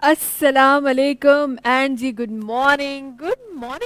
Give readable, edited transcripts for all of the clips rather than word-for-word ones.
अस्सलाम वालेकुम and ji good morning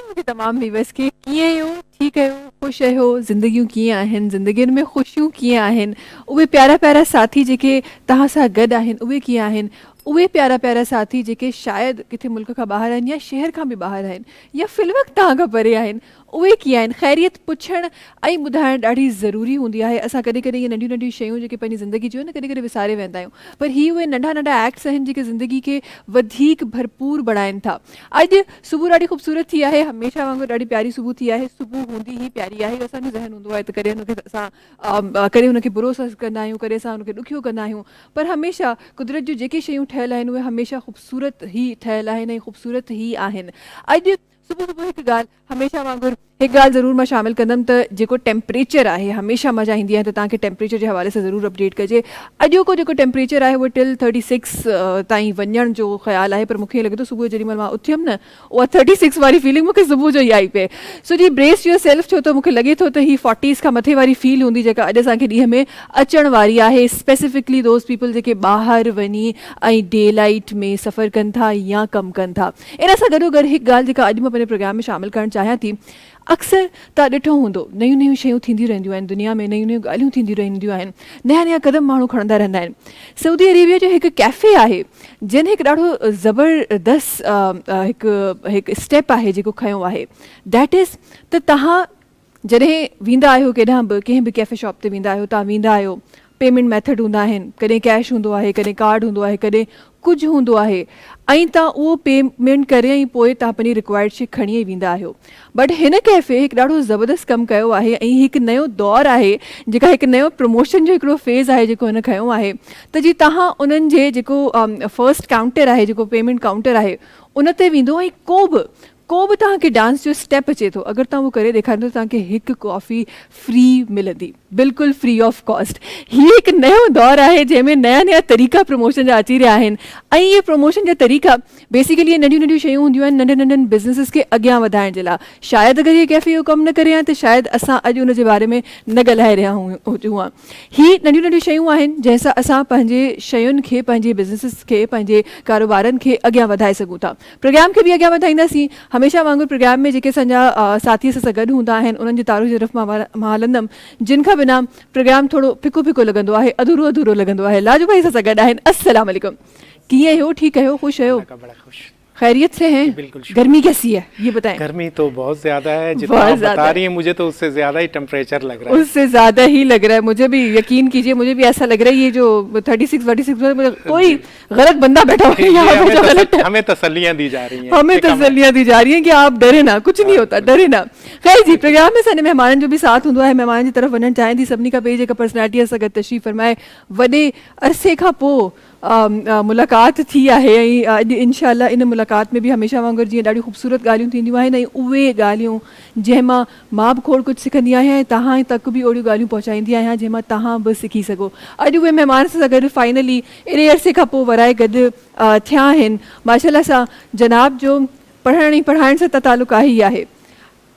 मुझे तमाम व्यूअर्स खे कीअं आहियो ठीक आहियो ख़ुश आहियो ज़िंदगियूं कीअं आहिनि ज़िंदगियुनि में ख़ुशियूं कीअं आहिनि उहे प्यारा प्यारा साथी जेके तव्हां सां गॾु आहिनि उहे कीअं आहिनि उहे प्यारा प्यारा साथी जेके शायदि किथे मुल्क खां ॿाहिरि आहिनि या शहर खां बि ॿाहिरि आहिनि या फ़िलवक़्तु तव्हां खां परे आहिनि उहे कीअं आहिनि ख़ैरियत पुछणु ऐं ॿुधाइणु ॾाढी ज़रूरी हूंदी आहे। असां कॾहिं कॾहिं इहे नंढियूं नंढियूं शयूं जेके पंहिंजी ज़िंदगी जूं आहिनि कॾहिं कॾहिं विसारे वेंदा आहियूं पर ही उहे नंढा नंढा एक्ट्स आहिनि जेके ज़िंदगी खे वधीक भरपूर बणाइनि था। अॼु सुबुह ॾाढी ख़ूबसूरत थी आहे हमेशह वांगुरु ॾाढी प्यारी सुबुह थी आहे। सुबुह हूंदी ई प्यारी आहे असांजो ज़हन हूंदो आहे त कॾहिं हुनखे असां कॾहिं हुनखे बुरो कंदा आहियूं कॾहिं असां हुनखे ॾुखियो कंदा आहियूं पर हमेशह कुदरत जूं जेके शयूं ठहियल आहिनि उहे हमेशह ख़ूबसूरत ई ठहियल आहिनि ऐं ख़ूबसूरत ई आहिनि। अॼु सुबुह सुबुह हिकु ॻाल्हि हमेशह वांगुरु हिकु ॻाल्हि ज़रूरु मां शामिलु कंदमि त जेको टेम्परेचर आहे हमेशह मज़ा ईंदी आहे त तव्हांखे टेम्परेचर जे हवाले सां ज़रूरु अपडेट कजे। अॼोको जेको टेम्परेचर आहे उहो टिल 36 ताईं वञण जो ख़्यालु आहे पर मूंखे लॻे थो सुबुह जेॾी महिल मां उथियमि न उहा 36 वारी फीलिंग मूंखे सुबुह जो ई आई पए। सो जी ब्रेस योर सेल्फ छो त मूंखे लॻे थो त ही 40s खां मथे वारी फील हूंदी जेका अॼु असांखे ॾींहं में अचण वारी आहे स्पेसिफिकली दोज़ पीपल जेके ॿाहिरि वञी ऐं डे लाइट में सफ़र कनि था या कमु कनि था। इन सां गॾोगॾु हिकु ॻाल्हि जेका अॼु मां पंहिंजे प्रोग्राम में शामिलु करणु चाहियां थी अक्सर तव्हां ॾिठो हूंदो नयूं नयूं शयूं थींदियूं रहंदियूं आहिनि दुनिया में नयूं नयूं ॻाल्हियूं थींदियूं रहंदियूं आहिनि नया नया क़दम माण्हू खणंदा रहंदा आहिनि। सऊदी अरेबिया जो हिकु कैफ़े आहे जिन हिकु ॾाढो ज़बरदस्त हिकु स्टेप आहे जेको खयो आहे दैट इज़ त तव्हां जॾहिं वेंदा आहियो केॾांहुं बि कंहिं बि कैफ़े शॉप ते वेंदा आहियो तव्हां वेंदा आहियो पेमेंट मैथड हूंदा आहिनि कॾहिं कैश हूंदो आहे कॾहिं कार्ड हूंदो आहे कॾहिं कुझु हूंदो आहे ऐं तव्हां उहो पेमेंट करे ऐं पोइ तव्हां पंहिंजी रिक्वायर्ड शइ खणी ई वेंदा आहियो। बट हिन कैफ़े हिकु ॾाढो ज़बरदस्त कमु कयो आहे ऐं हिकु नयो दौरु आहे जेका हिकु नयो प्रमोशन जो हिकिड़ो फेज़ आहे जेको हिन खयो आहे त जीअं तव्हां उन्हनि जे जेको फर्स्ट काउंटर आहे जेको पेमेंट काउंटर आहे उन ते वेंदो ऐं को बि तव्हांखे डांस जो स्टेप अचे थो अगरि तव्हां उहो करे ॾेखारींदो त तव्हांखे हिकु कॉफ़ी फ्री मिलंदी बिल्कुलु फ्री ऑफ कॉस्ट। हीअ हिकु नयो दौरु आहे जंहिंमें नया नया तरीक़ा प्रमोशन जा अची रहिया आहिनि ऐं इहे प्रमोशन जा तरीक़ा बेसिकली इहे नंढियूं नंढियूं शयूं हूंदियूं आहिनि नंढनि नंढनि बिज़नेसिस खे अॻियां वधाइण जे लाइ। शायदि अगरि इहे कैफ़े इहो कमु न करे हा त शायदि असां अॼु उन जे बारे में न ॻाल्हाए रहिया हुजूं हा। हीअ नंढियूं नंढियूं शयूं आहिनि जंहिंसां असां पंहिंजे शयुनि खे पंहिंजे बिज़नेसिस खे पंहिंजे कारोबारनि खे अॻियां वधाए सघूं था। प्रोग्राम खे बि अॻियां वधाईंदासीं हमेशह वांगुरु प्रोग्राम में जेके असांजा साथी असां सां गॾु हूंदा आहिनि उन्हनि जी तारीफ़ जी तरफ़ मां हलंदमि जिन खां बिना प्रोग्राम थोरो फिको फिको लॻंदो आहे अधूरो अधूरो लॻंदो आहे। लाजू भाई असां सां गॾु आहिनि अस्सलाम वालेकुम कीअं आहियो ठीक आहियो ख़ुश आहियो बड़ा खुश खैरियत से हैं? बिल्कुल गर्मी कैसी है ये बताएं। गर्मी तो बहुत ज्यादा है जितना आप बता रही हैं मुझे तो उससे ज्यादा ही टेम्परेचर लग रहा है। उससे ज्यादा ही लग रहा है मुझे भी यकीन कीजिए मुझे भी ऐसा लग रहा है ये जो 36 में कोई गलत बंदा बैठा हुआ है यहाँ पे जो गलत है। हमें तसल्लियां दी जा रही हैं हमें तसल्लियां दी जा रही हैं कि आप डरे ना कुछ नहीं होता डरे ना। खैर जी प्रोग्राम में असांजे महिमाननि जो बि साथ हूंदो आहे महिमाननि जी तरफ़ वञणु चाहियां थी सभिनी खां पहिरीं जेका पर्सनैलिटी सां गॾु तशरीफ़ फरमाए वॾे अरसे खां पोइ मुलाक़ात थी आहे ऐं अॼु इनशाअल्लाह इन मुलाक़ात में बि हमेशह वांगुरु जीअं ॾाढियूं ख़ूबसूरत ॻाल्हियूं थींदियूं आहिनि ऐं उहे ॻाल्हियूं जंहिंमां मां बि खोड़ कुझु सिखंदी आहियां ऐं तव्हां तक बि ओड़ियूं ॻाल्हियूं पहुचाईंदी आहियां जंहिंमां तव्हां बि सिखी सघो। अॼु उहे महिमान सां गॾु फाइनली एॾे अरसे खां पोइ वराए गॾु थिया आहिनि माशाअल्लाह सां जनाब जो पढ़ण ऐं पढ़ाइण सां त तालुक़ु आहे ई आहे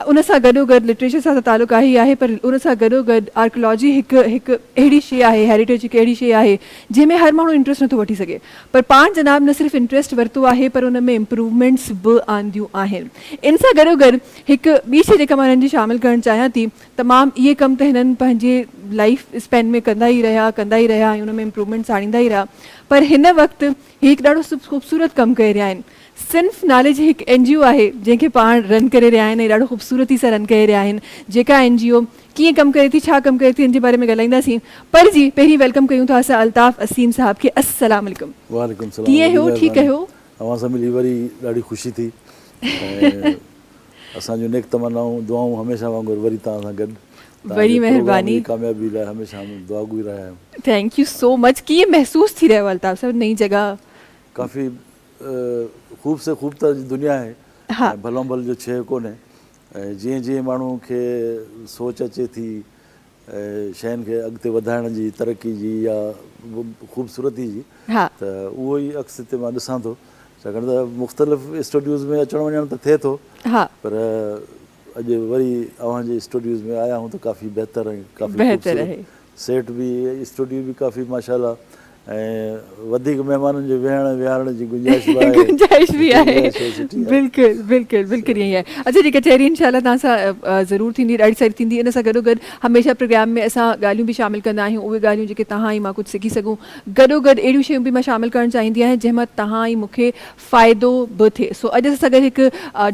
उन सां गॾोगॾु लिटरेचर सां त तालुक़ु आहे ई आहे पर उन सां गॾोगॾु आर्कियोलॉजी हिकु अहिड़ी शइ आहे हेरिटेज हिकु अहिड़ी शइ आहे जंहिंमें हर माण्हू इंट्रस्ट नथो वठी सघे पर पाण जनाब न सिर्फ़ु इंट्रस्ट वरितो आहे पर उन में इम्प्रूवमेंट्स बि आंदियूं आहिनि। इन सां गॾोगॾु हिकु ॿी शइ जेका मां हिननि जी शामिलु करणु चाहियां थी तमामु इहे कमु त हिननि पंहिंजे लाइफ स्पेन में कंदा ई रहिया ऐं उन में इम्प्रूवमेंट्स आणींदा ई रहिया पर हिन वक़्तु हिकु ॾाढो ख़ूबसूरत कमु करे रहिया आहिनि। सिंफ नॉलेज हिकु NGO आहे जंहिंखे पाण रन करे रहिया आहिनि ऐं ॾाढो ख़ूबसूरती सां रन करे रहिया आहिनि। जेका NGO कीअं कमु करे थी छा कमु करे थी हिन जे बारे में ॻाल्हाईंदासीं पर जी पहिरीं वेलकम कयूं था असां अल्ताफ़ असीम साहब खे। अस्सलाम वालेकुम। वालेकुम सलाम कीअं आहियो ठीकु आहियो? अवां सां मिली वरी ॾाढी ख़ुशी थी असांजो नेक तमन्नाऊं दुआऊं हमेशह वांगुरु वरी तव्हां सां गॾु बड़ी महिरबानी कामयाबी लाइ हमेशह दुआ घुरी रहिया आहियूं। Thank you so much. कीअं महसूसु थी रहियो अल्ताफ़ साहब नई जगह? काफ़ी ख़ूब से ख़ूब त दुनिया आहे हा भलो भल जो शइ कोन्हे जीअं जीअं माण्हू खे सोच अचे थी शयुनि खे अॻिते वधाइण जी तरक़ी जी या ख़ूबसूरती जी हा त उहो ई अक्स हिते मां ॾिसां थो छाकाणि त मुख़्तलिफ़ स्टूडियोज़ में अचणु वञणु त थिए थो हा पर अॼु वरी अव्हांजे स्टूडियोज़ में आया आहियूं त काफ़ी बहितर ऐं काफ़ी बहितर आहे सेट बि स्टूडियो बि काफ़ी माशाल्लाह ऐं वधीक महिमाननि जे वेहण विहारण जी गुंजाइश बि आहे गुंजाइश भी आहे गुंजाइश सुठी आहे। बिल्कुलु बिल्कुलु बिल्कुलु ईअं ई आहे। अच्छा जी कचहरी इंशाल्लाह तव्हां सां ज़रूरु थींदी, ॾाढी सारी थींदी। इन सां गॾोगॾु हमेशह प्रोग्राम में असां ॻाल्हियूं बि शामिलु कंदा आहियूं, उहे ॻाल्हियूं जेके तव्हां ई मां कुझु सिखी सघूं। गॾोगॾु अहिड़ियूं शयूं बि मां शामिलु करणु चाहींदी आहियां जंहिंमां तव्हां ई मूंखे फ़ाइदो बि थिए। सो अॼु असां सां गॾु हिकु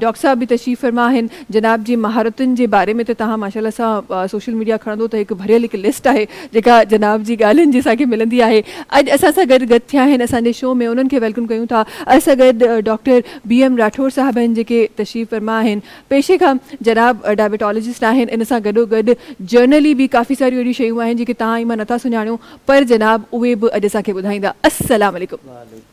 डॉक्टर साहब बि तशरीफ़ फरमा आहिनि। जनाब जी महारतुनि जे बारे में त तव्हां माशाल्लाह सां सोशल मीडिया खणंदो त हिकु भरियल हिकु लिस्ट आहे जेका जनाब जी ॻाल्हियुनि जी असांखे मिलंदी आहे। अॼु असां सां गॾु थिया आहिनि असांजे शो में, उन्हनि खे वेलकम कयूं था। असां गॾु डॉक्टर BM राठौर साहब आहिनि जेके तशरीफ़ फरमा आहिनि। पेशे खां जनाब डायबिटोलॉजिस्ट आहिनि। इन सां गॾोगॾु जर्नली बि काफ़ी सारियूं अहिड़ियूं शयूं आहिनि जेके तव्हां ई मां नथा सुञाणियूं, पर जनाब उहे बि अॼु असांखे ॿुधाईंदा। अस्सलाम वालेकुम,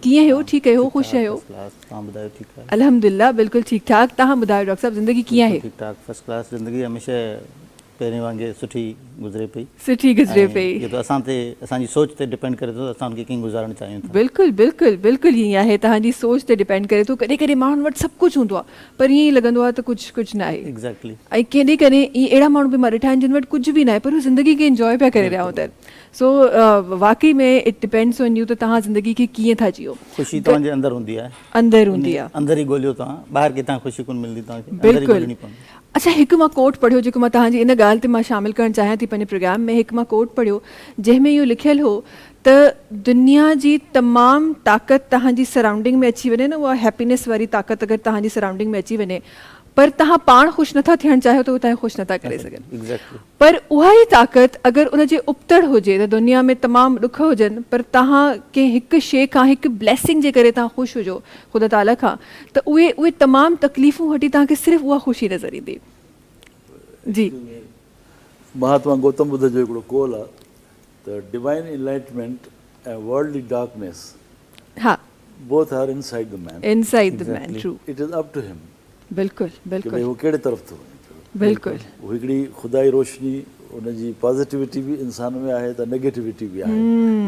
कीअं आहियो? ठीकु आहियो? ख़ुशि आहियो? तव्हां ॿुधायो ठीकु आहे? अल्हम्दुलिल्लाह बिल्कुलु ठीकु ठाक। तव्हां ॿुधायो डॉक्टर साहब, ज़िंदगी कीअं आहे? ठीकु ठाक, फर्स्ट क्लास ज़िंदगी हमेशह पहिरें वांगुरु सुठी गुज़रे पई। सुठी गुज़रे ऐं पई। इहो त असां ते, असांजी सोच ते डिपेंड करे थो असां उनखे कीअं गुज़ारणु चाहियूं था। बिल्कुलु बिल्कुलु बिल्कुलु ईअं आहे, तव्हांजी सोच ते डिपेंड करे थो। कॾहिं कॾहिं माण्हुनि वटि सभु कुझु हूंदो आहे पर ईअं ई लॻंदो आहे त कुझु न आहे। एग्ज़ैक्टली। ऐं कॾहिं कॾहिं ईअं अहिड़ा माण्हू बि मां ॾिठा आहिनि जिन वटि कुझु बि न आहे पर हू ज़िंदगी खे इंजॉय पिया करे रहिया हूंदा आहिनि। सो वाक़ई में इट डिपेंड्स ऑन यू त तव्हां ज़िंदगी खे कीअं था जियो। ख़ुशी तव्हांजे अंदरि हूंदी आहे, अंदरि हूंदी आहे, अंदरि ई ॻोल्हियो तव्हां, ॿाहिरि किथां ख़ुशी कोन मिलंदी तव्हांखे, अंदरि ई ॻोल्हणी पवंदी। अच्छा, हिकु मां कोट पढ़ियो जेको मां तव्हांजी इन ॻाल्हि ते मां शामिलु करणु चाहियां थी पंहिंजे प्रोग्राम में। हिकु मां कोट पढ़ियो जंहिंमें इहो लिखियलु हो त दुनिया जी तमामु ताक़त तव्हांजी सराउंडिंग में अची वञे न, उहा हैप्पीनेस वारी ताक़त अगरि तव्हांजी सराउंडिंग में अची वञे पर तव्हां पाण ख़ुशि नथा थियणु चाहियो त उहो तव्हां ख़ुशि नथा करे सघनि। एग्ज़ैक्टली। पर उहा ई ताक़त अगरि उनजे उपतड़ हुजे त दुनिया में तमामु ॾुख हुजनि पर तव्हां कंहिं हिकु शइ खां, हिकु ब्लेसिंग जे करे तव्हां ख़ुशि हुजो ख़ुदा ताला खां, त उहे तमामु तकलीफ़ूं हटी तव्हांखे सिर्फ़ु उहा ख़ुशी नज़र ईंदी। जी, महात्मा गौतम बुद्ध जो हिकिड़ो कोल आहे त डिवाइन इनलाइटमेंट ऐं वर्ल्डली डार्कनेस हा, both are inside the man, inside the man. True, it is up to him बिल्कुलु कि भई बिल्कुलु उहो कहिड़े तरफ़ थो वञे। बिल्कुलु उहो हिकिड़ी ख़ुदाई रोशनी, उनजी पॉज़िटिविटी बि इंसान में आहे त नेगेटिविटी बि आहे।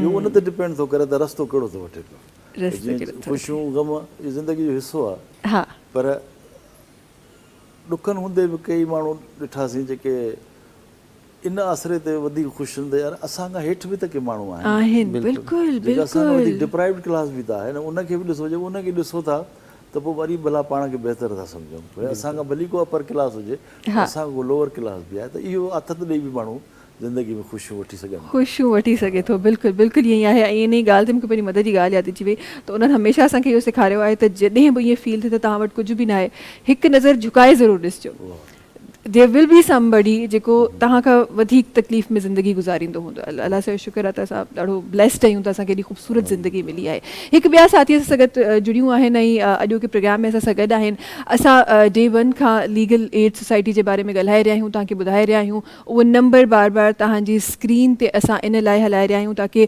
इहो उन ते डिपेंड थो करे त रस्तो कहिड़ो थो वठे पियो। जीअं ख़ुशियूं गम इहो ज़िंदगी जो हिसो आहे, हा, पर ॾुखनि हूंदे बि कई माण्हू ॾिठासीं जेके इन आसिरे ते वधीक ख़ुशि हूंदे, यार असां खां हेठि बि त के माण्हू आहिनि। बिल्कुलु जेका असां खां वधीक बिल्कुलु डिप्राइव्ड क्लास बि त आहे न, उनखे बि ॾिसो। जब उनखे ॾिसो था त पोइ वरी भला पाण खे बहितर था सम्झूं। भई असां खां भली को अपर क्लास हुजे, असां खां को लोअर क्लास बि आहे, त इहो आथत ॾेई बि माण्हू ज़िंदगी में ख़ुशियूं वठी सघनि, ख़ुशियूं वठी सघे थो। बिल्कुलु बिल्कुलु ईअं ई आहे। ऐं इन ई ॻाल्हि ते मूंखे पंहिंजी मदर जी ॻाल्हि यादि अची वई त उन्हनि हमेशह असांखे इहो सेखारियो आहे त जॾहिं बि ईअं फील थिए त तव्हां वटि कुझु बि न आहे, हिकु नज़र झुकाए ज़रूरु ॾिसजो। देयर विल बी समबडी जेको तव्हां खां वधीक तकलीफ़ में ज़िंदगी गुज़ारींदो हूंदो। अलाह जो शुक्र आहे त असां ॾाढो ब्लेस्ड आहियूं त असांखे एॾी ख़ूबसूरत ज़िंदगी मिली आहे। हिकु ॿिया साथी सां गॾु जुड़ियूं आहिनि ऐं अॼु के प्रोग्राम में असां सां गॾु आहिनि। असां डे 1 खां लीगल एड सोसाइटी जे बारे में ॻाल्हाए रहिया आहियूं, तव्हांखे ॿुधाए रहिया आहियूं। उहो नंबर बार बार तव्हांजी स्क्रीन ते असां इन लाइ हलाए रहिया आहियूं ताकी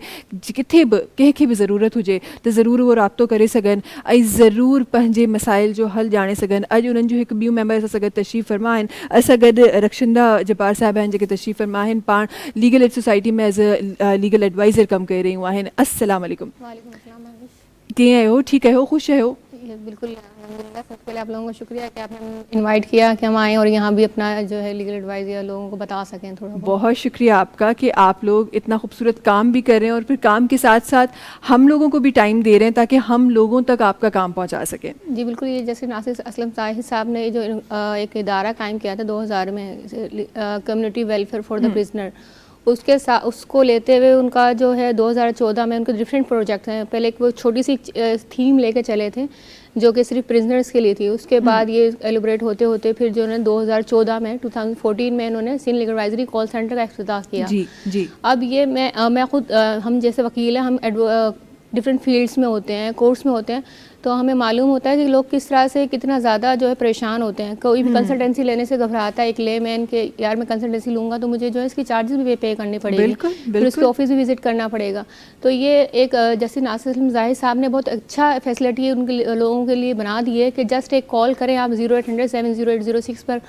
किथे बि कंहिंखे बि ज़रूरत हुजे त ज़रूरु उहो राब्तो करे सघनि ऐं ज़रूरु पंहिंजे मसाइल जो हल ॼाणे सघनि। अॼु उन्हनि जूं हिकु ॿियूं मेंबर असां सां गॾु तशरीफ़ फरमा आहिनि। असां गॾु रक्षिंदा जब्बार साहिब आहिनि जेके तशरीफ़ फरमा आहिनि, पाण लीगल एड सोसाइटी में एज़ अ लीगल एडवाइज़र कमु करे रहियूं आहिनि। अस्सलाम वालेकुम, कीअं आहियो? ठीकु आहियो? ख़ुशि आहियो? बिल्कुल अल्हम्दुलिल्लाह। सबसे पहले आप लोगों का शुक्रिया कि आपने इनवाइट किया कि हम आएँ और यहाँ भी अपना जो है लीगल एडवाइस या लोगों को बता सकें थोड़ा बहुत। बहुत शुक्रिया आपका कि आप लोग इतना खूबसूरत काम भी कर रहे हैं और फिर काम के साथ साथ हम लोगों को भी टाइम दे रहे हैं ताकि हम लोगों तक आपका काम पहुँचा सकें। जी बिल्कुल, ये जैसे नासिर असलम ताहिर साहब ने जो एक इदारा कायम किया था 2000 में, community welfare for the prisoner, उसके साथ उसको लेते हुए उनका जो है 2014 में उनके डिफरेंट प्रोजेक्ट हैं। पहले एक वो छोटी सी थीम लेके चले थे जो कि सिर्फ प्रिजनर्स के लिए थी। उसके बाद ये एलिब्रेट होते होते फिर जो है 2014 में 2014 में इन्होंने Sindh legal advisory call center का इफ्तिताह किया। जी जी। अब ये मैं खुद हम जैसे वकील हैं, हम डिफरेंट फील्ड्स में होते हैं, कोर्स में होते हैं, तो हमें मालूम होता है कि लोग किस तरह से कितना ज़्यादा जो है परेशान होते हैं। कोई भी कंसल्टेंसी लेने से घबराता है, एक ले मैन के यार मैं कंसल्टेंसी लूँगा तो मुझे जो है इसकी चार्जेस भी पे करने पड़ेंगे, फिर उसके ऑफिस भी विजिट करना पड़ेगा। तो ये एक जैसे नासिर असलम ज़ाहिर साहब ने बहुत अच्छा फैसिलिटी उनके लोगों के लिए बना दी है कि जस्ट एक कॉल करें आप 0800 70806 पर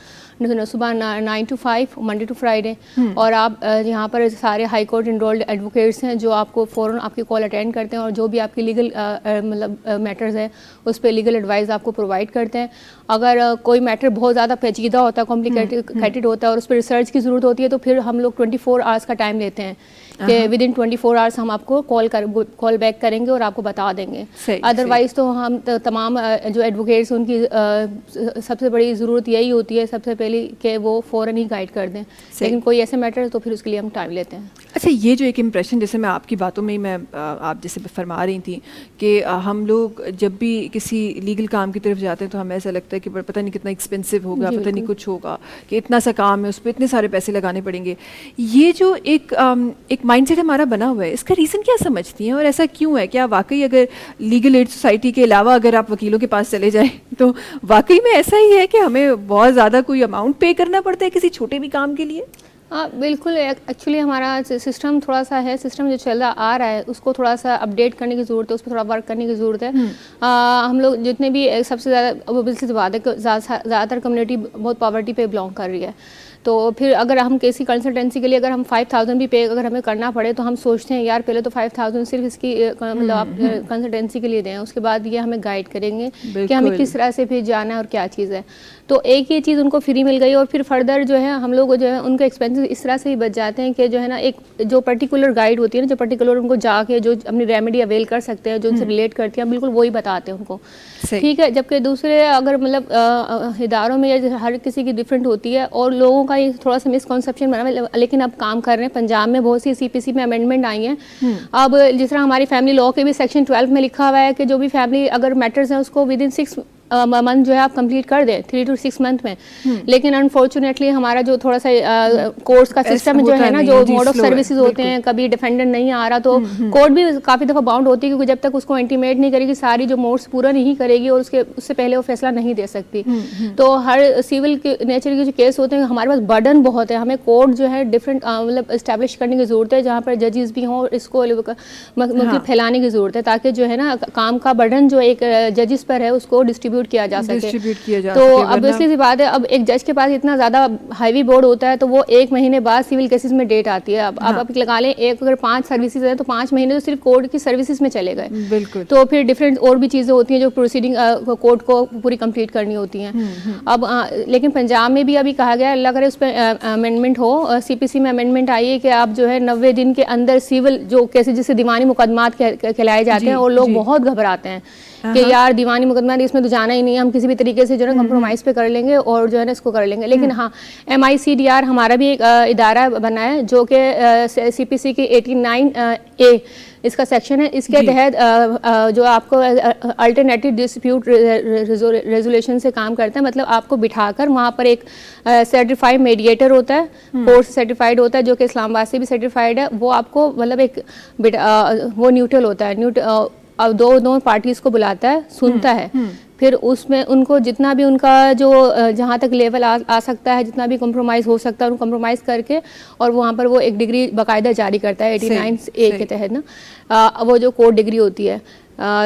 सुबह 9 to 5 मंडे टू फ्राइडे, और आप यहाँ पर सारे हाई कोर्ट इनरोल्ड एडवोकेट्स हैं जो आपको फ़ौरन आपकी कॉल अटेंड करते हैं और जो भी आपकी लीगल मतलब मैटर्स है है उस पर लीगल एडवाइस आपको प्रोवाइड करते हैं। अगर कोई मैटर बहुत ज़्यादा पेचीदा होता है, कॉम्प्लिकेटेड होता है और उस पर रिसर्च की ज़रूरत होती है तो फिर हम लोग 24 आवर्स का टाइम लेते हैं कि विद इन 24 आवर्स हम आपको कॉल बैक करेंगे और आपको बता देंगे। अदरवाइज़ तो हम तमाम जो एडवोकेट्स उनकी सबसे बड़ी ज़रूरत यही होती है सबसे पहले कि वो फ़ौरन ही गाइड कर दें, लेकिन कोई ऐसे मैटर है तो फिर उसके लिए हम टाइम लेते हैं। अच्छा, ये जो एक इम्प्रेशन जैसे मैं आपकी बातों में मैं आप जैसे फरमा रही थी कि हम लोग जब भी किसी लीगल काम की तरफ जाते हैं तो हमें ऐसा लगता है कि पता नहीं कितना एक्सपेंसिव होगा, पता नहीं कुछ होगा, कि इतना सा काम है उस पर इतने सारे पैसे लगाने पड़ेंगे। ये जो एक माइंडसेट हमारा बना हुआ है, इसका रीज़न क्या समझती हैं और ऐसा क्यों है? क्या वाकई अगर लीगल एड सोसाइटी के अलावा अगर आप वकीलों के पास चले जाएं तो वाकई में ऐसा ही है कि हमें बहुत ज़्यादा कोई अमाउंट पे करना पड़ता है किसी छोटे भी काम के लिए? हाँ बिल्कुल, एक्चुअली हमारा सिस्टम थोड़ा सा है, सिस्टम जो चल आ रहा है उसको थोड़ा सा अपडेट करने की ज़रूरत है, उस पर थोड़ा वर्क करने की ज़रूरत है। हम लोग जितने भी सबसे ज़्यादा बिल्कुल बात है कि ज़्यादातर कम्युनिटी बहुत पॉवर्टी पे बिलोंग कर रही है, तो फिर अगर हम किसी कंसल्टेंसी के लिए अगर हम 5000 भी पे अगर हमें करना पड़े तो हम सोचते हैं यार पहले तो 5000 सिर्फ इसकी मतलब आप कंसल्टेंसी के लिए दें, उसके बाद ये हमें गाइड करेंगे कि हमें किस तरह से फिर जाना है और क्या चीज़ है। तो एक ये चीज़ उनको फ्री मिल गई और फिर फर्दर जो है हम लोग जो है उनके एक्सपेंसेस इस तरह से ही बच जाते हैं कि जो है ना एक जो पर्टिकुलर गाइड होती है ना, जो पर्टिकुलर उनको जाके जो अपनी रेमेडी अवेल कर सकते हैं, जो उनसे रिलेट करती हैं, बिल्कुल वही बताते हैं उनको, ठीक है। जबकि दूसरे अगर मतलब इदारों में हर किसी की डिफरेंट होती है और लोगों का ये थोड़ा सा मिसकॉन्सेप्शन बना, लेकिन अब काम कर रहे हैं। पंजाब में बहुत सी CPC में अमेंडमेंट आई हैं। अब जिस तरह हमारी फैमिली लॉ के भी सेक्शन 12 में लिखा हुआ है कि जो भी फैमिली अगर मैटर्स हैं उसको विद इन 6 मंथ जो है आप कंप्लीट कर दें, 3 to 6 मंथ में। लेकिन अनफॉर्चुनेटली हमारा जो थोड़ा सा कोर्ट्स का सिस्टम जो है ना, जो मोड ऑफ सर्विसेज होते हैं, कभी डिफेंडेंट नहीं आ रहा तो कोर्ट भी काफ़ी दफ़ा बाउंड होती है, क्योंकि जब तक उसको इंटीमेट नहीं करेगी सारी जो मोड्स पूरा नहीं करेगी और उससे पहले वो फैसला नहीं दे सकती। तो हर सिविल के नेचर के जो केस होते हैं हमारे पास बर्डन बहुत है, हमें कोर्ट जो है डिफरेंट मतलब इस्टेब्लिश करने की ज़रूरत है जहाँ पर जजेस भी हों, इसको मतलब फैलाने की ज़रूरत है ताकि जो है ना काम का बर्डन जो एक जजेस पर है उसको डिस्ट्रीब्यूट किया जा सके। तो अब इसलिए सी बात है, अब एक जज के पास इतना ज़्यादा हैवी बोर्ड होता है तो वो 1 महीने बाद सिविल केसेस में डेट आती है। अब आप लगा लें एक अगर 5 सर्विसेज है तो 5 महीने तो सिर्फ कोर्ट की सर्विसेज में चले गए। बिल्कुल। तो फिर डिफरेंट और भी चीज़ें होती हैं जो प्रोसीडिंग कोर्ट को पूरी कंप्लीट करनी होती हैं। अब लेकिन पंजाब में भी अभी कहा गया है, अल्लाह करे उस पर अमेंडमेंट हो, CPC में अमेंडमेंट आई है कि आप जो है 90 दिन के अंदर सिविल जो केसेज जिसे दीवानी मुकदमात कहलाए जाते हैं और लोग बहुत घबराते हैं कि यार दीवानी मुकदमा इसमें तो जाना ही नहीं है, हम किसी भी तरीके से जो है कंप्रोमाइज़ पे कर लेंगे और जो है ना इसको कर लेंगे। लेकिन हाँ, MICDR हमारा भी एक इदारा बना है जो कि CPC की 89A इसका सेक्शन है। इसके तहत जो आपको अल्टरनेटिव डिस्प्यूट रेजोल्यूशन से काम करता है, मतलब आपको बिठाकर वहाँ पर एक सर्टिफाइड मीडिएटर होता है, कोर्ट सर्टिफाइड होता है जो कि इस्लामाबाद से भी सर्टिफाइड है। वो आपको मतलब एक वो न्यूट्रल होता है, अब दो पार्टीज को बुलाता है, सुनता है, फिर उसमें उनको जितना भी उनका जो जहाँ तक लेवल आ सकता है, जितना भी कॉम्प्रोमाइज़ हो सकता है उनको कॉम्प्रोमाइज़ करके और वहाँ पर वो एक डिग्री बाकायदा जारी करता है 89A के तहत ना, वो जो कोर्ट डिग्री होती है।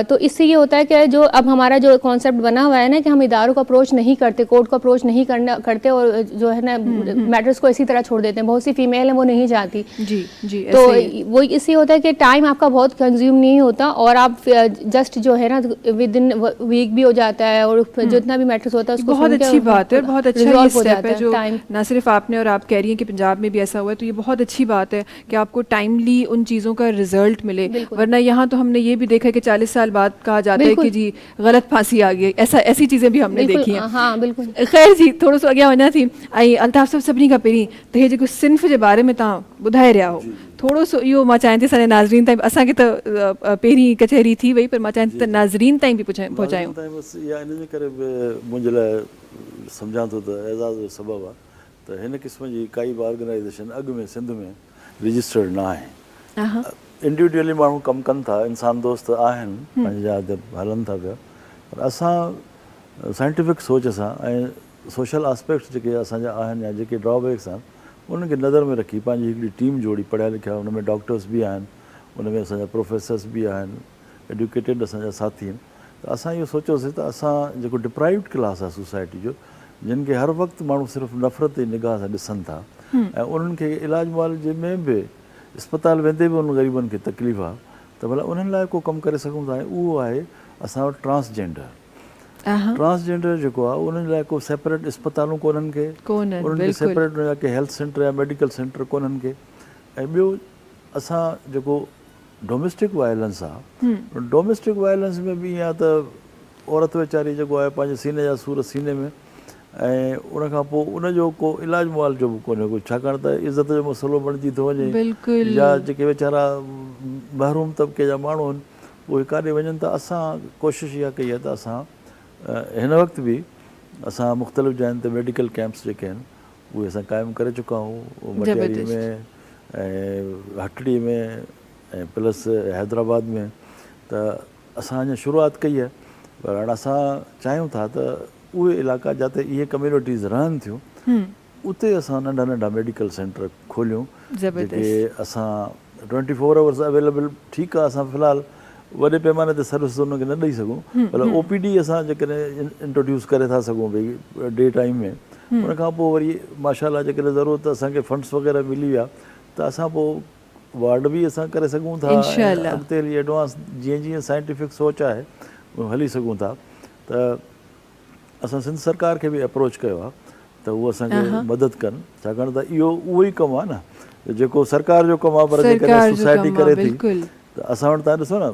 तो इससे ये होता है कि जो अब हमारा जो कॉन्सेप्ट बना हुआ है ना कि हम इदारों को अप्रोच नहीं करते, कोर्ट को अप्रोच नहीं करते और जो है ना मैटर्स को इसी तरह छोड़ देते हैं। बहुत सी फीमेल हैं वो नहीं जाती जी तो वो इससे होता है कि टाइम आपका बहुत कंज्यूम नहीं होता और आप जस्ट जो है ना विद इन वीक भी हो जाता है और जितना भी मैटर्स होता है उसको बहुत अच्छी बात है, बहुत अच्छा स्टेप है जो ना सिर्फ आपने और आप कह रही हैं कि पंजाब में भी ऐसा हुआ है, तो ये बहुत अच्छी बात है कि आपको टाइमली उन चीज़ों का रिजल्ट मिले। वरना यहाँ तो हमने ये भी देखा कि 40 साल बाद कहा जाता है कि जी गलत फांसी आ गई, ऐसी चीजें भी हमने देखी हैं। हाँ बिल्कुल। खैर जी, थोड़ा सा अॻियां वञा थी ऐं अल्ताफ़ साहब सभिनी खां पहिरीं त हे जेको सिन्फ़ जे बारे में तव्हां ॿुधाए रहिया हो, थोरो सो इहो मां चाहियां थी असांजे नाज़रीन ताईं, असांखे त पहिरीं कचहरी थी वई पर मां चाहियां थी त नाज़रीन ताईं बि पहुचायूं। इन करे मुंहिंजे लाइ सम्झां थो त एज़ाज़ जो सबबु आहे त हिन क़िस्म जी काई बि ऑर्गेनाइज़ेशन अॻु में सिंध में रजिस्टर्ड न आहे। इंडिविजुअली माण्हू कमु कनि था, इंसान दोस्त आहिनि, पंहिंजी जॻह ते हलनि था पिया, पर असां साइंटिफिक सोच सां ऐं सोशल आस्पेक्ट्स जेके असांजा आहिनि या जेके ड्रॉबैक्स आहिनि उनखे नज़र में रखी पंहिंजी हिकिड़ी टीम जोड़ी, पढ़िया लिखिया, उन में डॉक्टर्स बि आहिनि, उन में असांजा प्रोफेसर्स बि आहिनि, एडुकेटेड असांजा साथी आहिनि। त असां इहो सोचियोसीं त असां जेको डिप्राइव्ड क्लास आहे सोसाइटी जो, जिन खे हर वक़्तु माण्हू सिर्फ़ु नफ़रत जी निगाह सां ॾिसनि था ऐं उन्हनि खे इलाज मुआलजे में बि अस्पताल वेंदे बि उन ग़रीबनि खे तकलीफ़ आहे, त भला उन्हनि लाइ को कमु करे सघूं था। ऐं उहो आहे असां वटि ट्रांसजेंडर हाँ ट्रांसजेंडर जेको आहे उन्हनि लाइ को सेपरेट अस्पतालूं कोन्हनि खे, कोन्हनि, उन्हनि खे बिल्कुलु। सेपरेट उन जा के हेल्थ सेंटर या मेडिकल सेंटर कोन्हनि खे। ऐं ॿियो असां जेको डोमेस्टिक वायलेंस आहे, डोमेस्टिक वायलेंस में बि ईअं आहे त औरत वेचारी जेको आहे पंहिंजे सीने जा सूर सीने में, ऐं उनखां पोइ उनजो को इलाजु मुआलजो बि कोन्हे को, छाकाणि त इज़त जो मसइलो बणिजी थो वञे, बिल्कुलु। या जेके वीचारा महरूम तबिके जा माण्हू आहिनि उहे काॾे वञनि था। असां कोशिशि इहा कई आहे त असां हिन वक़्तु बि असां मुख़्तलिफ़ जायुनि ते मेडिकल कैंप्स जेके आहिनि उहे असां क़ाइमु करे चुका आहियूं, मटियारी में ऐं हटड़ी में ऐं प्लस हैदराबाद में। त असां अञा शुरूआति कई आहे, पर हाणे असां चाहियूं था त उहे इलाइक़ा जिते इहे कम्यूनिटीज़ रहनि थियूं उते असां नंढा नंढा मेडिकल सेंटर खोलियूं, जेके असां 24 आवर्स अवेलेबल। ठीकु आहे, असां फ़िलहालु वॾे पैमाने ते सर्विस उनखे न ॾेई सघूं, पर OPD असां जेकॾहिं इंट्रोड्यूस करे था सघूं भई डे टाइम में, उनखां पोइ वरी माशाल्लाह जेकॾहिं ज़रूरत असांखे फंड्स वग़ैरह मिली विया त असां पोइ वार्ड बि असां करे सघूं था, अॻिते हली एडवांस जीअं जीअं साइंटिफिक सोच आहे हली सघूं था। त असां सिंध सरकार खे बि अप्रोच कयो आहे त उहो असांखे मदद कनि, छाकाणि त इहो उहो ई कमु आहे न जेको सरकार जो कमु आहे, पर जेकॾहिं सोसाइटी करे थी त असां वटि तव्हां ॾिसो न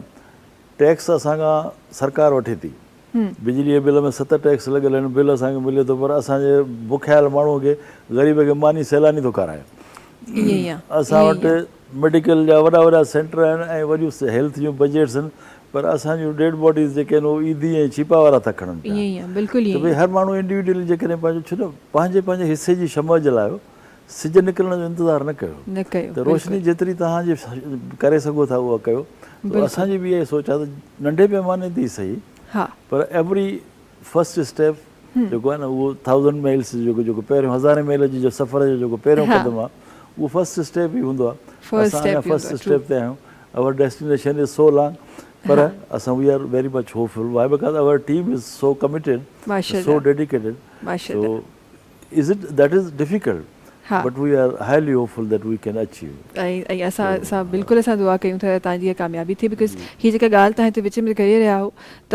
टैक्स असांखां सरकार वठे थी, बिजलीअ बिल में 7 टैक्स लॻियल आहिनि, बिल असांखे मिले थो, पर असांजे बुखियल माण्हूअ खे ग़रीब खे मानी सैलानी थो कराए। असां वटि मेडिकल जा वॾा वॾा सेंटर आहिनि ऐं वॾियूं हेल्थ जूं बजट्स आहिनि, पर असांजूं डेड बॉडीज़ जेके आहिनि उहे ईदी ऐं छिपा वारा था खणनि पिया। त भई हर माण्हू इंडिविजुअली जेकॾहिं पंहिंजो छो न पंहिंजे पंहिंजे हिसे जी शमअ जलायो, सिज निकिरण जो इंतज़ारु न कयो, त रोशनी जेतिरी तव्हांजे करे सघो था उहा कयो। त असांजी बि इहा सोच आहे त नंढे पैमाने ते ई सही, पर एवरी फस्ट स्टेप जेको आहे न उहो 1000 माइल्स जेको पहिरियों 1000 मील जो सफ़र जो जेको पहिरियों क़दम आहे उहो फस्ट स्टेप ई हूंदो आहे। असां अञा फस्ट स्टेप ते आहियूं, our destination is so long, पर असां वी are very much hopeful why because our team is so committed, so dedicated. So is it that is difficult, but we are highly hopeful that we can achieve. ऐं असां बिल्कुलु असां दुआ कयूं था तव्हांजी इहा कामयाबी थिए, बिकॉज़ हीअ जेका ॻाल्हि तव्हां हिते विच में करे रहिया हो त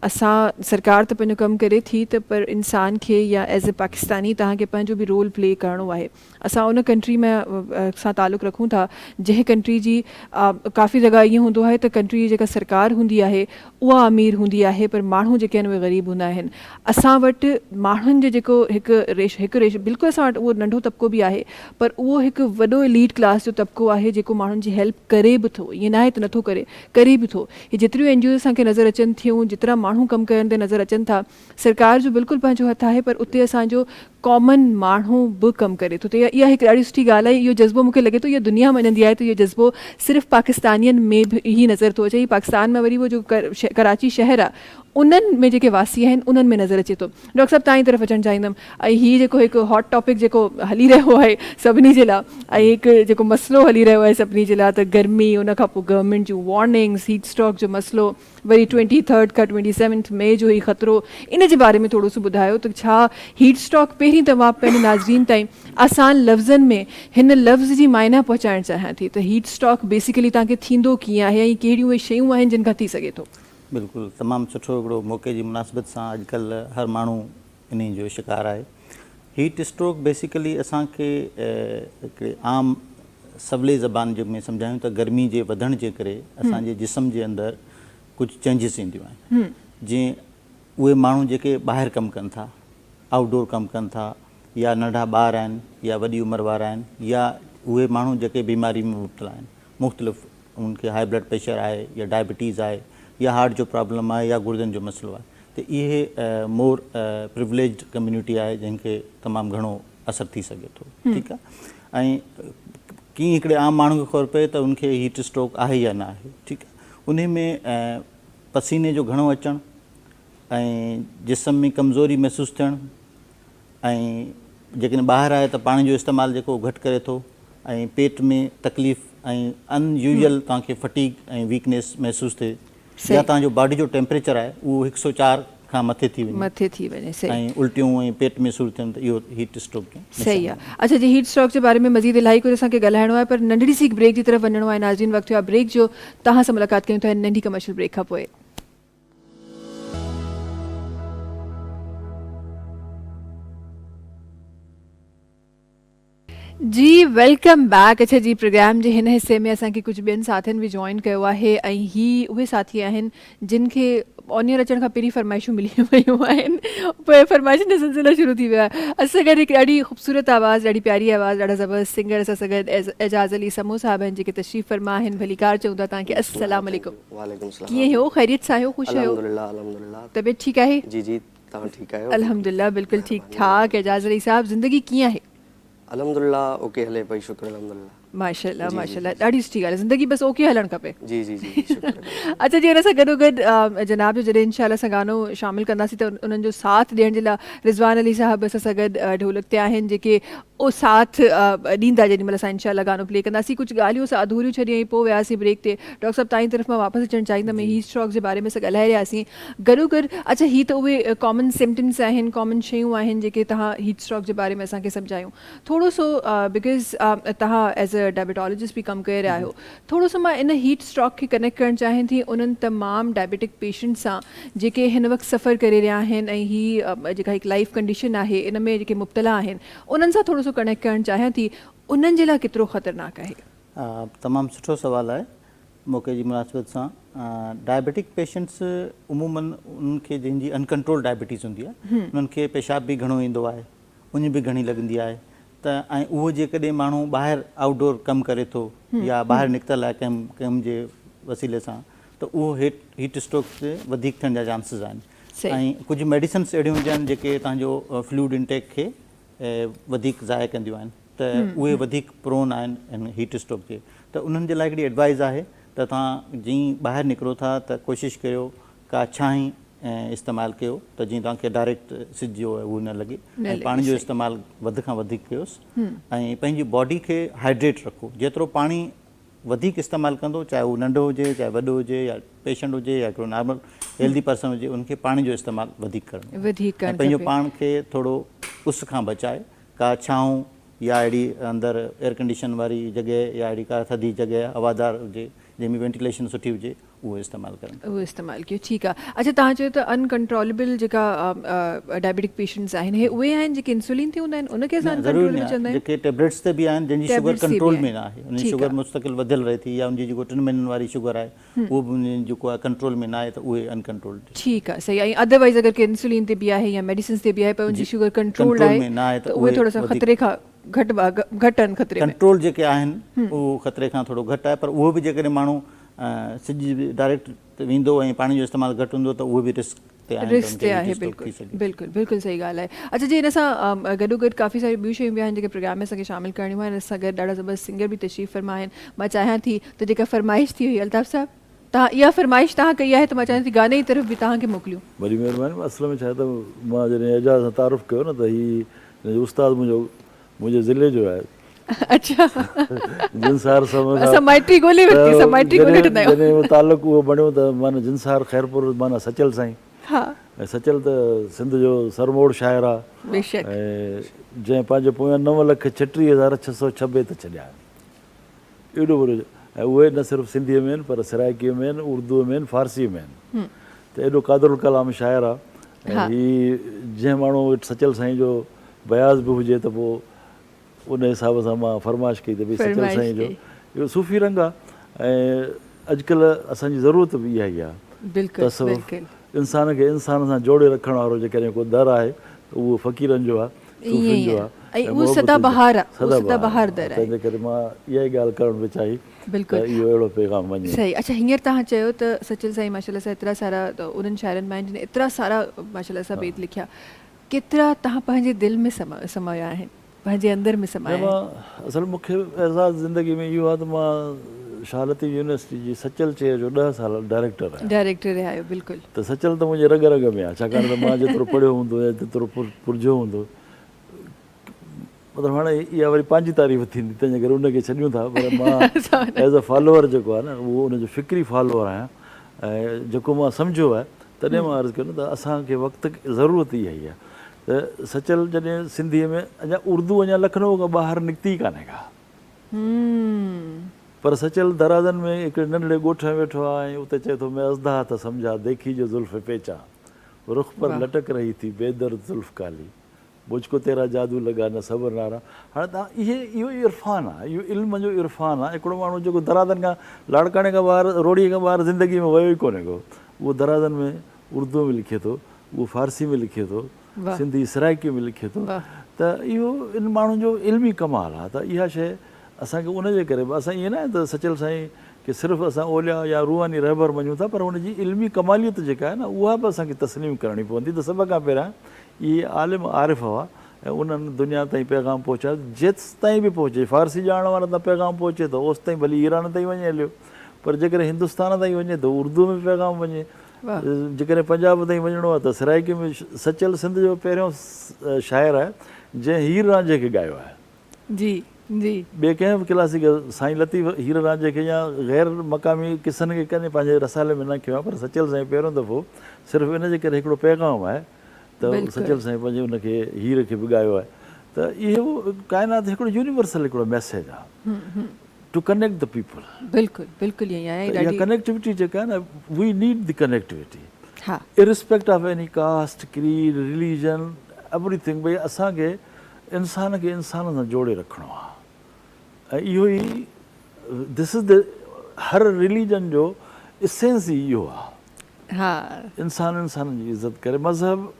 असां सरकार त पंहिंजो कमु करे थी, त पर इंसान खे या एज़ ए पाकिस्तानी तव्हांखे पंहिंजो बि रोल प्ले करिणो आहे। असां उन कंट्री में सां तालुक़ु रखूं था जंहिं कंट्री जी काफ़ी जॻह ईअं हूंदो आहे त कंट्री जी जेका सरकार हूंदी आहे उहा अमीर हूंदी आहे, पर माण्हू जेके आहिनि उहे ग़रीब हूंदा आहिनि। असां वटि माण्हुनि जो जेको हिकु रेशो बिल्कुलु असां वटि उहो नंढो तबिको बि आहे, पर उहो हिकु वॾो एलीट क्लास जो तबिको आहे जेको माण्हुनि जी हेल्प करे बि थो, ईअं न आहे त नथो करे बि थो। हे जेतिरियूं NGOs असांखे नज़र अचनि थियूं, जेतिरा माण्हू कमु करण ते नज़र अचनि था, सरकार जो बिल्कुलु पंहिंजो हथु आहे, पर उते असांजो कॉमन माण्हू बि कमु करे थो। त इहा हिकु ॾाढी सुठी ॻाल्हि आहे। इहो जज़्बो मूंखे लॻे थो इहा दुनिया मञंदी आहे, त इहो जज़्बो सिर्फ़ु पाकिस्तानियुनि में बि ई नज़र थो अचे। पाकिस्तान में वरी उहो जो कराची शहर आहे उन्हनि में जेके वासी आहिनि उन्हनि में नज़र अचे थो। डॉक्टर साहब तव्हां जी तरफ़ अचणु चाहींदमि, ऐं हीअ जेको हिकु हॉट टॉपिक जेको हली रहियो आहे सभिनी जे लाइ, ऐं हिकु जेको मसइलो हली रहियो आहे सभिनी जे लाइ, त गर्मी, उनखां पोइ गवर्नमेंट जूं वार्निंग्स, हीट स्ट्रोक जो मसइलो, वरी 23 खां 27 मई जो ही ख़तरो, इन जे बारे में थोरो सो ॿुधायो त छा हीट स्ट्रोक, पहिरीं त मां पंहिंजे नाज़रीन ताईं आसान लफ़्ज़नि में हिन लफ़्ज़ जी मायना पहुचाइणु चाहियां थी त हीट स्ट्रोक बेसिकली तव्हांखे थींदो कीअं आहे ऐं कहिड़ियूं उहे शयूं आहिनि जिन खां थी सघे थो? बिल्कुलु, तमामु सुठो हिकिड़ो मौक़े जी मुनासिबत सां अॼुकल्ह हर माण्हू इन जो शिकार आहे। हीट स्ट्रोक बेसिकली असांखे हिकिड़े आम सवले ज़बान में सम्झायूं त गर्मी जे वधण जे करे असांजे जिस्म जे अंदरि कुझु चेंजिस ईंदियूं आहिनि। जीअं उहे माण्हू जेके ॿाहिरि कमु कनि था, आउटडोर कमु कनि था, या नंढा ॿार आहिनि, या वॾी उमिरि वारा आहिनि, या उहे माण्हू जेके बीमारी में मुब्तला आहिनि, मुख़्तलिफ़ उनखे हाई ब्लड प्रेशर आहे, या डायबिटीज़ आहे, या हार्ट जो प्रॉब्लम आहे, या गुर्दनि जो मसइलो आहे, त इहे मोर प्रिविलेज्ड कम्यूनिटी आहे जंहिंखे तमामु घणो असरु थी सघे थो। ठीकु आहे। ऐं कीअं हिकिड़े आम माण्हू खे ख़बर पए त उनखे हीट स्ट्रोक आहे या न आहे। ठीकु आहे। उन में पसीने जो घणो अचणु, ऐं जिस्म में कमज़ोरी महसूसु थियणु, ऐं जेकॾहिं ॿाहिरि आहे त पाणी जो इस्तेमालु जेको घटि करे थो, ऐं पेट में तकलीफ़ ऐं अनयूजुअल तव्हांखे फटीग ऐं वीकनेस महसूसु थिए, या तव्हांजो बॉडी जो टेम्परेचर आहे उहो 104 खां मथे थी वञे, ऐं उल्टियूं ऐं पेट में सूर थियनि, त इहो हीट स्ट्रोक जो सही आहे। अच्छा जी, हीट स्ट्रोक जे बारे में मज़ीद इलाही कुझु असांखे ॻाल्हाइणो आहे, पर नंढड़ी सी ब्रेक जी तरफ़ वञिणो आहे। नाज़रीन, वक़्तु आहे ब्रेक जो, तव्हां सां मुलाक़ात कयूं था नंढी कमर्शियल ब्रेक खां पोइ। जी वेलकम बैक। अच्छा जी, प्रोग्राम जे हिन हिस्से में असांखे कुझु ॿियनि साथियुनि बि जॉइन कयो आहे ऐं ही उहे साथी आहिनि जिन खे ऑनियर अचण खां पहिरीं फरमाइशूं मिली वियूं आहिनि, पोइ फरमाइशुनि जो सिलसिलो शुरू थी वियो आहे। असां गॾु हिकु ॾाढी ख़ूबसूरत आवाज़, ॾाढी प्यारी आवाज़, ॾाढा ज़बरदस्त सिंगर असां सां गॾु एजाज़ अली समो साहब आहिनि जेके तशरीफ़ फरमा आहिनि। भली कार चऊं था तव्हांखे। अस्सलाम वालेकुम। वालेकुम सलाम। कीअं हो? ख़ैरियत सां आहियो? ख़ुशि आहियो? अल्हम्दुलिल्लाह अल्हम्दुलिल्लाह। तबियत ठीकु आहे? जी जी, तव्हां ठीकु आहियो? अल्हम्दुलिल्लाह बिल्कुलु ठीकु ठाक। एजाज़ अली साहब, ज़िंदगी कीअं आहे? अल्हम्दुलिल्लाह ओके हले पई, शुक्र अल्हम्दुलिल्लाह। माशाल्लाह माशाल्लाह, ॾाढी सुठी ॻाल्हि आहे। ज़िंदगी बसि ओके हलणु खपे। जी जी जी, शुक्र। अच्छा जी, हिन सां गॾोगॾु जनाब जो जॾहिं इंशाल्लाह असां गानो शामिलु कंदासीं त उन्हनि जो साथ ॾियण जे लाइ रिज़वान अली साहब असां सां गॾु ढोलक ते आहिनि जेके उहो साथ ॾींदा जेॾी महिल असां इंशाल्लाह गानो प्ले कंदासीं। कुझु ॻाल्हियूं असां अधूरियूं छॾियूं ऐं पोइ वियासीं ब्रेक ते। डॉक्टर साहब तव्हांजी तरफ़ मां वापसि अचणु चाहींदमि, हीट स्ट्रोक जे बारे में असां ॻाल्हाए रहियासीं गॾोगॾु। अच्छा, ही त उहे कॉमन सिम्टम्स आहिनि, कॉमन शयूं आहिनि जेके तव्हां हीट स्ट्रोक जे बारे में असांखे सम्झायूं। थोरो सो बिकॉज़ तव्हां एज़ अ डायबिटोलॉजिस्ट बि कमु करे रहिया आहियो, थोरो सो मां इन हीट स्ट्रोक खे कनेक्ट करणु चाहियां थी उन्हनि तमामु डायबिटिक पेशेंट सां जेके हिन वक़्तु सफ़र करे रहिया आहिनि ऐं हीअ जेका हिकु लाइफ कंडीशन आहे इन में जेके मुब्तला आहिनि उन्हनि सां थोरो सो कनेक्ट करणु चाहियां थी। उन्हनि जे लाइ केतिरो ख़तरनाक आहे? तमामु सुठो सुवालु आहे। मौक़े जी मुनासिबत सां डायबिटिक पेशेंट्स उमूमन उन्हनि खे जंहिंजी अनकंट्रोल डायबिटीज़ हूंदी आहे उन्हनि खे पेशाब बि घणो ईंदो आहे, उञ बि घणी लॻंदी आहे त ऐं उहो जेकॾहिं माण्हू ॿाहिरि आउटडोर कमु करे थो या ॿाहिरि निकितल आहे कंहिं जे वसीले सां त उहो हीट स्ट्रोक ते वधीक थियण जा चांसिस आहिनि। ऐं कुझु मेडिसिन्स अहिड़ियूं हूंदियूं आहिनि जेके तव्हांजो फ्लूइड इंटेक खे वधीक ज़ाया कंदियूं आहिनि त उहे वधीक प्रोन आहिनि हिन हीट स्ट्रोक जे। त उन्हनि जे लाइ हिकिड़ी एडवाइज़ आहे त तव्हां जीअं ॿाहिरि निकिरो था त कोशिशि कयो का छांही इस्तेमालु कयो त जीअं तव्हांखे डायरेक्ट सिज जो उहो न लॻे, ऐं पाणी जो इस्तेमालु वधि खां वधीक कयोसि ऐं पंहिंजी बॉडी खे हाइड्रेट रखो। जेतिरो पाणी वधीक इस्तेमालु कंदो, चाहे उहो नंढो हुजे चाहे वॾो हुजे या पेशेंट हुजे या हिकिड़ो नॉर्मल हेल्दी पर्सन हुजे, उनखे पाणी जो इस्तेमालु वधीक करणो, ऐं पंहिंजो पाण खे थोरो उस खां बचाए का छांव या अहिड़ी अंदरि एयर कंडीशन वारी जॻह या अहिड़ी का थधी जॻह हवादार हुजे जंहिंमें वेंटिलेशन सुठी हुजे उहो इस्तेमालु करणु, उहो इस्तेमालु कयो। ठीकु आहे। अच्छा, तव्हां चयो त अनकंट्रोलेबल जेका डायबिटिक पेशेंट्स आहिनि हे उहे आहिनि जेके इंसुलिन ते हूंदा आहिनि उनखे असां ज़रूरी न आहे, जेके टेबलेट्स ते बि आहिनि जंहिंजी शुगर कंट्रोल में न आहे, उनजी शुगर मुस्तक़िल वधियल रहे थी या उनजी जेको 3 महीननि वारी शुगर आहे उहो बि जेको आहे कंट्रोल में न आहे त उहे अनकंट्रोल्ड। ठीकु आहे, सही आहे। ऐं अदरवाइज़ अगरि कंहिं इंसुलिन ते बि आहे या मेडिसिन ते बि आहे पर उनजी शुगर कंट्रोल आहे त उहे थोरो सो ख़तरे खां घटि आहिनि, खतरे कंट्रोल जेके आहिनि उहो ख़तरे खां थोरो घटि आहे। पर उहो बि जेकॾहिं माण्हू सिज डायरेक्ट वेंदो ऐं पाणी जो इस्तेमालु घटि हूंदो त उहो बि रिस्क ते आहे। बिल्कुलु बिल्कुलु सही ॻाल्हि आहे। अच्छा जी, हिन सां गॾोगॾु काफ़ी सारी ॿियूं शयूं बि आहिनि जेके प्रोग्राम में असांखे शामिलु करणियूं आहिनि। हिन सां गॾु ॾाढा ज़बरदस्त सिंगर बि तशरीफ़ फरमा आहिनि। मां चाहियां थी त जेका फरमाइश थी हुई अल्ताफ़ साहब, तव्हां इहा फरमाइश तव्हां कई आहे त मां चाहियां थी गाने जी तरफ़ बि तव्हांखे मोकिलियूं। वॾी महिरबानी। असल में छा आहे त मां जॾहिं एजाज़ सां तारुफ़ कयो न त हीउ उस्तादु मुंहिंजे ज़िले जो आहे। अच्छा, जिनसार असां माइट्री ॻोल्हे वरिती, असां माइट्री ॻोल्हे वठंदा आहियूं। जॾहिं तालुक़ु उहो बणियो त माना जिनसार ख़ैरपुर माना सचल साईं। हा, ऐं सचल त सिंध जो सरमोड़ शाइर आहे, बेशक, ऐं जंहिं पंहिंजे पोयां 9,36,696 त छॾिया आहिनि। एॾो वॾो, ऐं उहे न सिर्फ़ु सिंधीअ में आहिनि पर सराइकीअ में आहिनि, उर्दूअ में आहिनि, फारसीअ में आहिनि। त एॾो क़ादरुल कलाम शाइर आहे। ऐं हीअ जंहिं माण्हू वटि सचल साईं जो बयाज़ बि हुजे त पोइ उन हिसाब सां मां फरमाइश कई त भई सचल साईं जो इहो सूफ़ी रंग आहे। ऐं अॼुकल्ह असांजी ज़रूरत बि इहा ई आहे, तसव्वुफ़ इंसान खे इंसान सां जोड़े रखण वारो जेकॾहिं को दर आहे त उहो फ़क़ीरनि जो आहे, सूफ़ियुनि जो आहे, तंहिंजे करे मां इहा ई ॻाल्हि करणु बि चाही त इहो अहिड़ो पैगाम वञे। सही। अच्छा, हींअर तव्हां चयो त सचल साईं माशाल्लाह सां एतिरा सारा उन्हनि शाइरनि में आहिनि जिन एतिरा सारा माशाल्लाह सां बेत लिखिया, केतिरा तव्हां पंहिंजे दिलि में समाया आहिनि, पंहिंजे अंदरि में समाया आहिनि? असल मूंखे एज़ाज़ ज़िंदगी में इहो आहे त मां शाह यूनिवर्सिटी जी सचल चेयर जो 10 साल डायरेक्टर रहिया आहियो। बिल्कुलु। त सचल त मुंहिंजे रग रग में आहे, छाकाणि त मां जेतिरो पढ़ियो हूंदो या जेतिरो पुरजो हूंदो, मतिलबु हाणे इहा वरी पंहिंजी तारीफ़ थींदी तंहिंजे करे उनखे छॾियूं था। पर मां एज़ अ फॉलोअर जेको आहे न उहो उनजो फ़िक्री फॉलोअर आहियां। ऐं जेको मां सम्झो आहे तॾहिं मां अर्ज़ु कयो न त असांखे वक़्त ज़रूरत इहा ई आहे त सचल जॾहिं सिंधीअ में अञा उर्दू अञा लखनऊ खां ॿाहिरि निकिती कान्हे का, पर सचल दराज़नि में हिकिड़े नंढड़े ॻोठ में वेठो आहे ऐं उते चए थो मैं अज़दा त सम्झा देखी जो ज़ुल्फ़ पेचा रुख़ पर लटक रही थी बेदर ज़ुल्फ़ काली मुझको तेरा जादू लगा न सब्र नारा। हाणे तव्हां इहो इरफ़ान आहे, इहो इल्म जो इरफ़ान आहे। हिकिड़ो माण्हू जेको दरादनि खां लाड़काणे खां ॿाहिरि रोड़ीअ खां ॿाहिरि ज़िंदगी में वियो ई कोन्हे को, उहो दरादनि में उर्दू में लिखे थो, उहो फारसी में लिखे थो, सिंधी सराइकी में लिखे थो। त इहो इन माण्हुनि जो इल्मी कमाल आहे। त इहा शइ असांखे उनजे करे बि असां ईअं न आहे त सचल साईं की सिर्फ़ु असां ओलिया या रूहानी रहबर मञूं था, पर हुनजी इल्मी कमालियत जेका आहे न उहा बि असांखे तस्लीम करणी पवंदी। त सभ खां पहिरियां इहे आलिम आरिफ़ हुआ ऐं उन्हनि दुनिया ताईं पैगाम पहुचायो, जेसि ताईं बि पहुचे। फारसी ॼाणण वारा त पैगाम पहुचे थो ओसि ताईं, भली ईरान ताईं वञे हलियो, पर जेकॾहिं हिंदुस्तान ताईं वञे त उर्दू में पैगाम वञे। जेकॾहिं पंजाब ताईं वञिणो आहे त सराइकी में। सचल सिंध जो पहिरियों शाइर आहे जंहिं हीर रांझे खे ॻायो आहे। जी जी। ॿिए कंहिं बि क्लासिकल साईं लतीफ़ हीर रांझे खे या ग़ैर मक़ामी किसनि खे कॾहिं पंहिंजे रसाले में न कयो आहे, पर सचल साईं पहिरियों दफ़ो सिर्फ़ु इनजे करे हिकिड़ो पैगाम आहे त सचल साईं पंहिंजे उनखे हीर खे बि ॻायो आहे। त इहो काइनात हिकिड़ो यूनिवर्सल हिकिड़ो मैसेज आहे टू कनेक्ट द पीपल। बिल्कुलु बिल्कुलु ईअं आहे। इहा कनेक्टिविटी जेका आहे न, वी नीड द कनेक्टिविटी हा, irrespective of any caste, creed, religion, everything. भई असांखे इंसान खे इंसान सां जोड़े रखिणो आहे ऐं इहो ई दिस इज़ द हर रिलीजन जो इसेंस ई इहो आहे। हा, इंसान इंसान जी इज़त करे। मज़हब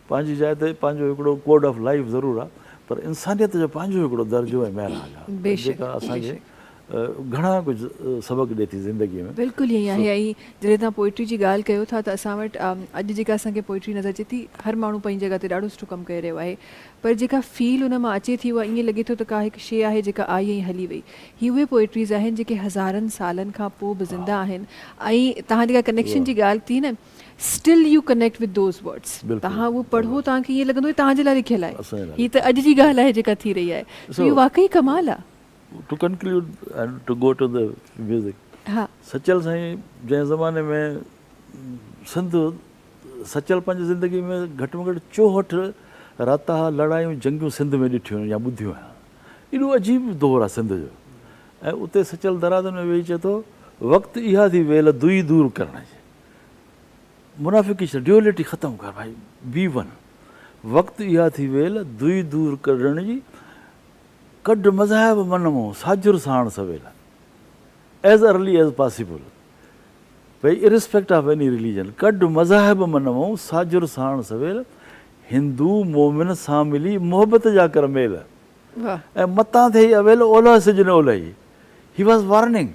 पंहिंजी जाइ ते पंहिंजो हिकिड़ो कोड ऑफ लाइफ ज़रूरु आहे, पर इंसानियत जो पंहिंजो हिकिड़ो दर्जो ऐं महराज आहे जेका असांखे घणा कुझु सबक़ ॾिए थी ज़िंदगीअ में। बिल्कुलु ईअं आहे। ऐं जॾहिं तव्हां पोइट्री जी ॻाल्हि कयो था त असां वटि अॼु जेका असांखे पोइट्री नज़र अचे थी, हर माण्हू पंहिंजी जॻह ते ॾाढो सुठो कमु करे रहियो आहे, पर जेका फील उन मां अचे थी उहा ईअं लॻे थो त का हिकु शइ आहे जेका आई ऐं हली वई। ही उहे पोइट्रीज़ आहिनि जेके हज़ारनि सालनि खां पोइ बि ज़िंदा आहिनि। ऐं तव्हां जेका कनेक्शन जी ॻाल्हि थी न, still U connect with those words. तव्हां उहो पढ़ो, तव्हांखे ईअं लॻंदो तव्हांजे लाइ लिखियलु आहे। हीअ त अॼु जी ॻाल्हि आहे जेका थी रही आहे। इहो वाक़ई कमाल आहे। To conclude and to go to the music, हा, सचल साईं जंहिं ज़माने में सिंध सचल पंहिंजी ज़िंदगी में घटि में घटि 64 राता लड़ायूं जंगियूं सिंध में ॾिठियूं या ॿुधियूं आहिनि। एॾो अजीब दौरु आहे सिंध जो। ऐं उते सचल दरादनि में वेही चए थो, वक़्तु इहा थी वेल दुई दूर करण जी, मुनाफ़िकी ड्यूअलिटी ख़तमु कर भाई, बी वन। वक़्तु इहा थी वेल दुई दूर करण जी, कढ मज़हब मन मों साजुर साण सवेल, एज़ अर्ली एज़ पॉसिबल। भई इरिस्पेक्ट ऑफ एनी रिलीजन, कढ मज़हब मन मों साजुर साण सवेल, हिंदू मोमिन सां मिली मोहबत जा कर मेल, ऐं मतां थिए अवेल ओलह सिज न ओलही। ही वॉज़ वार्निंग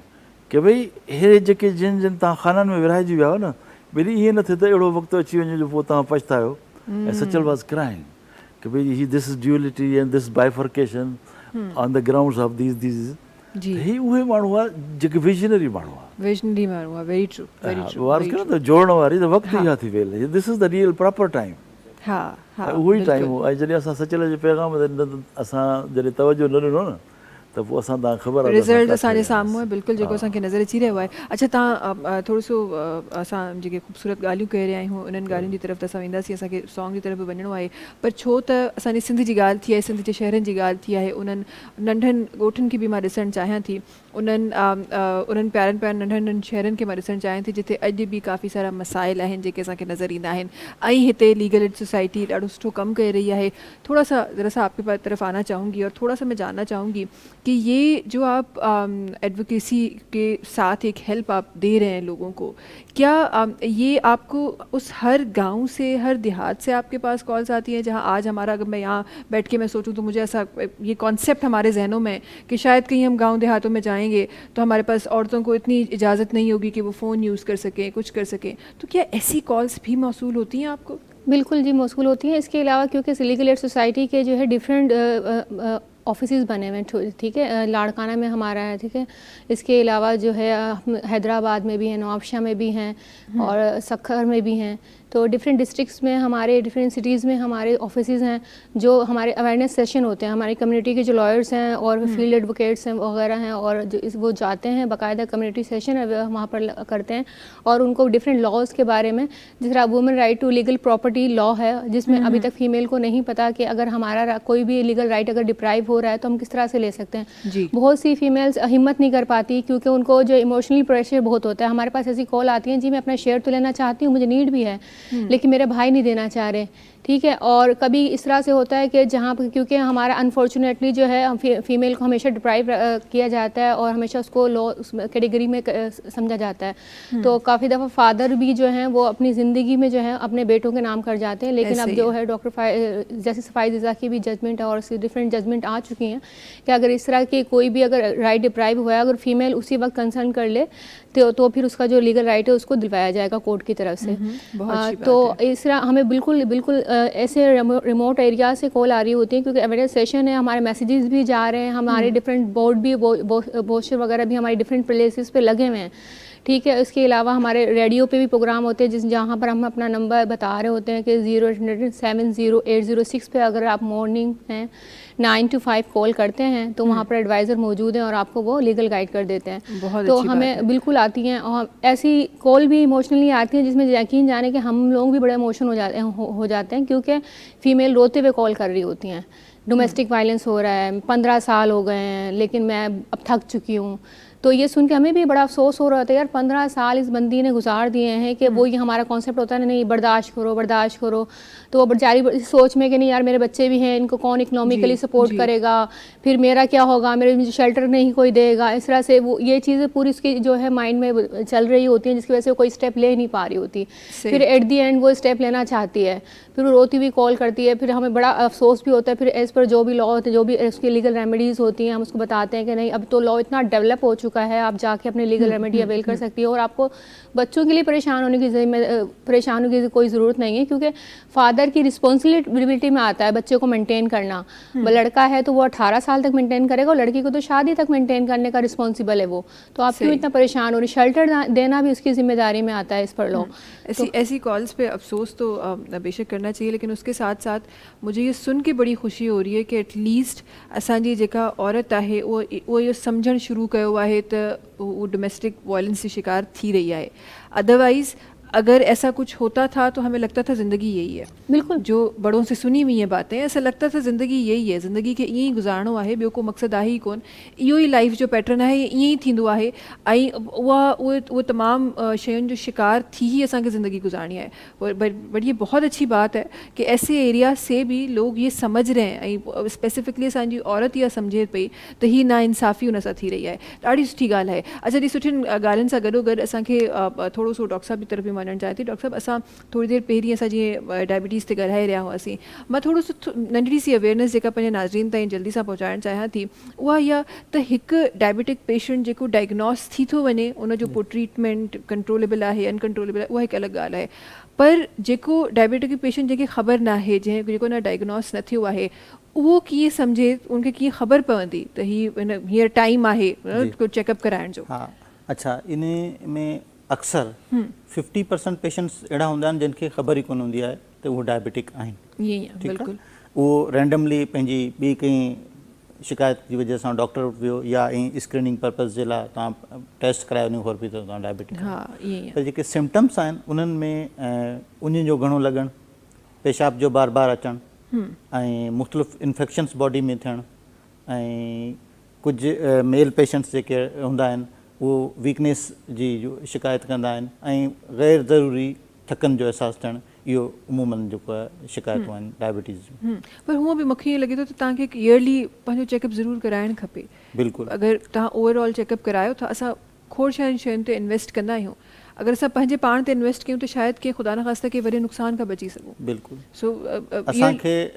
की भई हे जेके जिन जिन तव्हां खाननि में विरहाइजी विया हो न, भई ईअं न थिए त अहिड़ो वक़्तु अची वञे जो पोइ तव्हां पछतायो। ऐं सचल वॉज़ क्राइंग की भई this is duality and this bifurcation on the grounds of these ही उहे माण्हू आहे जेके विजनरी माण्हू आहे। विजनरी माण्हू आहे। Very true, very true. वार्स करे त जोड़ण वारी त वक़्तु इहा थी well, this is the real proper time. हा हा, उहो ई टाइम हो। ऐं जॾहिं असां सचल जे पैगाम ते असां जॾहिं तवजो न ॾिनो न, त पोइ असां तव्हां ख़बर आहे रिज़ल्ट असांजे साम्हूं आहे बिल्कुलु, जेको असांखे नज़र अची रहियो आहे। अच्छा, तव्हां थोरो सो असां जेके ख़ूबसूरत ॻाल्हियूं करे रहिया आहियूं उन्हनि ॻाल्हियुनि जी तरफ़ त असां वेंदासीं, असांखे सॉन्ग जी तरफ़ बि वञिणो आहे। पर छो त असांजी सिंध जी ॻाल्हि थी आहे, सिंध जे शहरनि जी ॻाल्हि थी आहे, उन्हनि नंढनि ॻोठनि खे बि मां ॾिसणु चाहियां थी, उन्हनि प्यारनि प्यारनि नंढनि नंढनि शहरनि खे मां ॾिसणु चाहियां थी जिते अॼु बि काफ़ी सारा मसाइल आहिनि जेके असांखे नज़र ईंदा आहिनि। ऐं हिते लीगल एड सोसाइटी ॾाढो सुठो कमु करे रही है। थोड़ा सा ज़रा सा आपके तरफ आना चाहूँगी और थोड़ा सा मैं जानना चाहूँगी कि ये जो आप एडवोकेसी के साथ एक हेल्प आप दे रहे हैं लोगों को, क्या ये आपको उस हर गांव से, हर देहात से आपके पास कॉल्स आती हैं जहां आज हमारा, अगर मैं यहाँ बैठ के मैं सोचूं तो मुझे ऐसा ये कॉन्सेप्ट हमारे जहनों में कि शायद कहीं हम गांव देहातों में जाएंगे तो हमारे पास औरतों को इतनी इजाज़त नहीं होगी कि वो फ़ोन यूज़ कर सकें, कुछ कर सकें, तो क्या ऐसी कॉल्स भी मौसूल होती हैं आपको? बिल्कुल जी, मौसूल होती हैं। इसके अलावा क्योंकि लीगल एड सोसाइटी के जो है डिफरेंट ऑफिसेज बने हुए हैं, ठीक है, लाड़काना में हमारा है, ठीक है, इसके अलावा जो है हैदराबाद में भी हैं, नवाबशाह में भी हैं और सक्खर में भी हैं। तो डिफरेंट डिस्ट्रिक्ट्स में हमारे, डिफरेंट सिटीज़ में हमारे ऑफिसेज हैं जो हमारे अवेयरनेस सेशन होते हैं। हमारी कम्युनिटी के जो लॉयर्स हैं और फील्ड एडवोकेट्स हैं वगैरह हैं, और जो वो जाते हैं, बाकायदा कम्युनिटी सेशन वहाँ पर करते हैं और उनको डिफरेंट लॉज के बारे में, जिस तरह women right to legal property law है जिसमें अभी तक फीमेल को नहीं पता कि अगर हमारा कोई भी लीगल राइट अगर डिप्राइव हो रहा है तो हम किस तरह से ले सकते हैं। जी। बहुत सी फीमेल्स हिम्मत नहीं कर पाती क्योंकि उनको जो इमोशनली प्रेशर बहुत होता है। हमारे पास ऐसी कॉल आती है, जी मैं अपना शेयर तो लेना चाहती हूँ, मुझे नीड भी है, लेकिन मेरे भाई नहीं देना चाह रहे, ठीक है। और कभी इस तरह से होता है कि जहाँ पर क्योंकि हमारा अनफॉर्चुनेटली जो है फीमेल को हमेशा डिप्राइव किया जाता है और हमेशा उसको लो कैटेगरी में समझा जाता है। तो काफ़ी दफ़ा फादर भी जो हैं वो अपनी ज़िंदगी में जो है अपने बेटों के नाम कर जाते हैं, लेकिन अब जो है डॉक्टर जैसे सफाई ज़िज़ा की भी जजमेंट है और डिफरेंट जजमेंट आ चुकी हैं कि अगर इस तरह की कोई भी अगर राइट डिप्राइव हुआ है, अगर फीमेल उसी वक्त कंसर्न कर ले तो फिर उसका जो लीगल राइट है उसको दिलवाया जाएगा कोर्ट की तरफ से। तो इस तरह हमें बिल्कुल ऐसे रिमोट एरिया से कॉल आ रही होती है क्योंकि अवेयरनेस सेशन है, हमारे मैसेजेस भी जा रहे हैं, हमारे डिफरेंट बोर्ड भी पोस्टर वगैरह भी हमारी डिफरेंट प्लेसेस पे लगे हुए हैं, ठीक है। इसके अलावा हमारे रेडियो पे भी प्रोग्राम होते हैं जहाँ पर हम अपना नंबर बता रहे होते हैं कि 080708006 पे अगर आप मॉर्निंग हैं 9 to 5 कॉल करते हैं तो वहाँ पर एडवाइज़र मौजूद हैं और आपको वो लीगल गाइड कर देते हैं। तो हमें बिल्कुल आती हैं और ऐसी कॉल भी इमोशनली आती हैं जिसमें यकीन जाने कि हम लोग भी बड़े इमोशन हो जाते हैं क्योंकि फ़ीमेल रोते हुए कॉल कर रही होती हैं। डोमेस्टिक वायलेंस हो रहा है, 15 साल हो गए हैं लेकिन मैं अब थक चुकी हूँ। तो ये सुन के हमें भी बड़ा अफसोस हो रहा था, यार 15 साल इस बंदी ने गुजार दिए हैं कि वो ये हमारा कॉन्सेप्ट होता है नहीं बर्दाश्त करो, तो वो बेचारी सोच में कि नहीं यार मेरे बच्चे भी हैं, इनको कौन इकोनॉमिकली सपोर्ट करेगा, फिर मेरा क्या होगा, मेरे शेल्टर नहीं कोई देगा, इस तरह से वो ये चीज़ें पूरी उसकी जो है माइंड में चल रही होती हैं जिसकी वजह से वो कोई स्टेप ले नहीं पा रही होती। फिर एट दी एंड वो स्टेप लेना चाहती है, फिर वो रोती हुई कॉल करती है, फिर हमें बड़ा अफसोस भी होता है। फिर एज़ पर जो भी लॉ होते हैं, जो भी उसकी लीगल रेमेडीज़ होती हैं, हम उसको बताते हैं कि नहीं अब तो लॉ इतना डेवलप हो चुका है, आप जाके अपने लीगल रेमेडी अवेल कर सकती है और आपको बच्चों के लिए परेशान होने की कोई ज़रूरत नहीं है क्योंकि फादर की रिस्पॉन्सिबिलिटी में आता है बच्चे को मेंटेन करना। लड़का है तो वो 18 साल तक मेंटेन करेगा और लड़की को तो शादी तक मेंटेन करने का रिस्पॉन्सिबल है वो। तो आप क्यों इतना परेशान हो रही, शेल्टर देना भी उसकी जिम्मेदारी में आता है इस पर लॉ। ऐसी कॉल्स पे अफसोस तो बेशक करना चाहिए, लेकिन उसके साथ साथ मुझे ये सुन के बड़ी खुशी हो रही है कि एटलीस्ट असांजी जेका औरत आहे वो ये सम्झणु शुरू कयो आहे त वो डोमेस्टिक वायलेंस की शिकार थी रही है। अदरवाइज़ अगर ऐसा कुछ होता था तो हमें लगता था ज़िंदगी यही है। बिल्कुल, जो बड़ों से सुनी हुई ये बातें, ऐसा लगता था ज़िंदगी यही है, ज़िंदगी के ईअं ई गुज़ारणो आहे, ॿियो को मक़सदु आहे ई कोन, इहो ई लाइफ जो पैटर्न आहे ईअं ई थींदो आहे। ऐं उहो तमामु शयुनि जो शिकार थी ही असांखे ज़िंदगी गुज़ारणी आहे। बट ये बहुत अच्छी बात है कि ऐसे एरिया से भी लोग ये समझ रहे हैं ऐं स्पेसिफिकली असांजी औरत इहा सम्झे पई त ही नाइंसाफ़ी उन सां थी रही आहे। ॾाढी सुठी ॻाल्हि आहे। अच्छा, ॾी सुठियुनि ॻाल्हियुनि सां गॾोगॾु असांखे थोरो सो डॉक्टर साहब जी तरफ़ वञणु चाहियां थी। डॉक्टर साहब, असां थोड़ी देरि पहिरीं असां जीअं डायबिटीज़ ते ॻाल्हाए रहिया हुआसीं, मां थोरो सो नंढड़ी सी अवेयरनेस जेका पंहिंजे नाज़रीन ताईं जल्दी सां पहुचाइणु चाहियां थी, उहा इहा त हिकु डायबिटिक पेशेंट जेको डायग्नोस थी थो वञे उनजो पोइ ट्रीटमेंट कंट्रोलेबल आहे अनकंट्रोलेबल आहे, उहा हिकु अलॻि ॻाल्हि आहे। पर जेको डायबिटिक पेशेंट जंहिंखे ख़बर न आहे, जेको न डायग्नोस न थियो आहे, उहो कीअं सम्झे, उनखे कीअं ख़बर पवंदी त हींअर टाइम आहे चेकअप कराइण जो? हाँ, अच्छा, इन में अक्सर 50% पेशेंट्स अहिड़ा हूंदा आहिनि जिनखे ख़बर ई कोन हूंदी आहे त उहो डायबिटिक आहिनि। ईअं ई बिल्कुलु, उहो रैंडमली पंहिंजी ॿी कंहिं शिकायत जी वजह सां डॉक्टर वटि वियो या स्क्रीनिंग पर्पज़ जे लाइ तव्हां टेस्ट करायो, उन ख़बर पई त तव्हां डायबिटिक आहियो। पर जेके सिम्टम्स आहिनि उन्हनि में उन जो घणो लॻणु, पेशाब जो बार बार अचणु ऐं मुख़्तलिफ़ इन्फेक्शन्स बॉडी में थियणु ऐं कुझु मेल पेशेंट्स जेके हूंदा आहिनि वो वीकनेस जी जो शिकायत कंदा आहिनि ऐं गैर ज़रूरी थकनि जो अहसासु थियणु, इहो उमूमन जेको आहे शिकायतूं आहिनि डायबिटीज़ जूं। पर हूअं बि मूंखे ईअं लॻे थो त तव्हांखे ईयरली पंहिंजो चेकअप ज़रूरु कराइणु खपे। बिल्कुलु, अगरि तव्हां ओवरऑल चेकअप करायो था, असां खोड़ शयुनि ते इन्वेस्ट कंदा आहियूं, अगर असां पंहिंजे पाण ते इन्वेस्ट कयूं त शायदि कंहिं ख़ुदा न ख़ास्ता के वॾे नुक़सान खां बची सघूं। बिल्कुलु। सो असांखे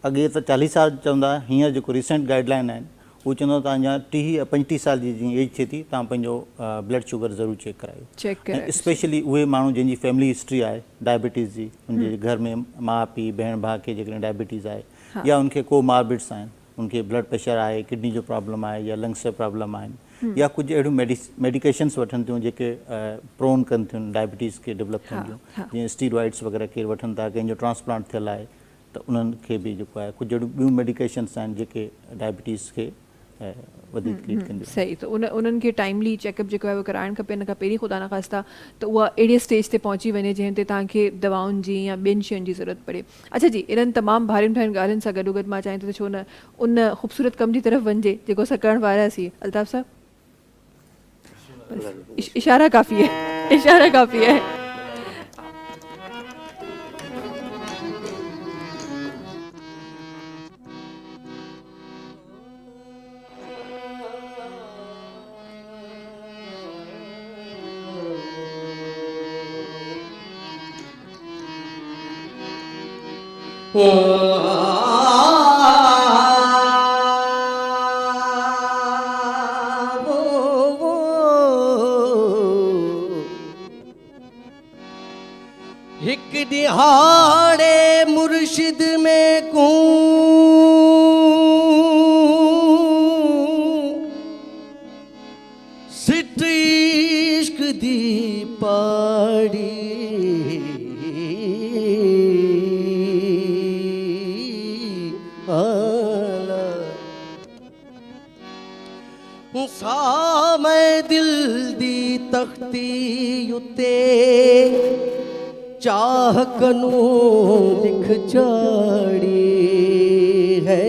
अॻे त 40 साल चवंदा, हींअर जेको रिसेंट गाइडलाइन आहिनि वो चवंदो तव्हां अञा 30-35 साल जी जीअं एज थिए थी तव्हां पंहिंजो ब्लड शुगर ज़रूरु चेक करायो। स्पेशली उहे माण्हू जंहिंजी फैमिली हिस्ट्री आहे डायबिटीज़ जी, उनजे घर में माउ पीउ भेण भाउ खे जेकॾहिं डायबिटीज़ आहे या उनखे को मार्बिड्स आहिनि, उनखे ब्लड प्रेशर आहे, किडनी जो प्रॉब्लम आहे या लंग्स जो प्रॉब्लम आहिनि या कुझु अहिड़ियूं मेडिकेशन्स वठनि थियूं जेके प्रोन कनि थियूं डायबिटीज़ खे डेवलप थियनि थियूं, जीअं स्टीरॉइड्स वग़ैरह केरु वठनि था, कंहिंजो ट्रांसप्लांट थियल आहे त उन्हनि खे बि जेको आहे कुझु अहिड़ियूं ॿियूं मेडिकेशन्स आहिनि जेके डायबिटीज़ खे वधीक लीड कंदियूं। सही, तो उन्हनि खे टाइमली चेकअप जेको आहे उहो कराइणु खपे, हिन खां पहिरीं ख़ुदा न ख़ास्ता त उहा अहिड़े स्टेज ते पहुची वञे जंहिं ते तव्हांखे दवाउनि जी या ॿियनि शयुनि जी ज़रूरत पड़े। अच्छा जी, इन्हनि तमामु भारियुनि ठाहियुनि ॻाल्हियुनि सां गॾोगॾु मां चाहियां थी त छो न उन ख़ूबसूरत कम जी तरफ़ वञिजे जेको असां करण वारा हुआसीं। अल्ताफ़ साहब, इशारा काफ़ी है, इशारा काफ़ी है। हिक दिहाड़े मुर्शिद में को सिट इश्क दी पाड़ी आला सा मैं दिल दी तख्ती उते चाह कनू लिख चाड़ी है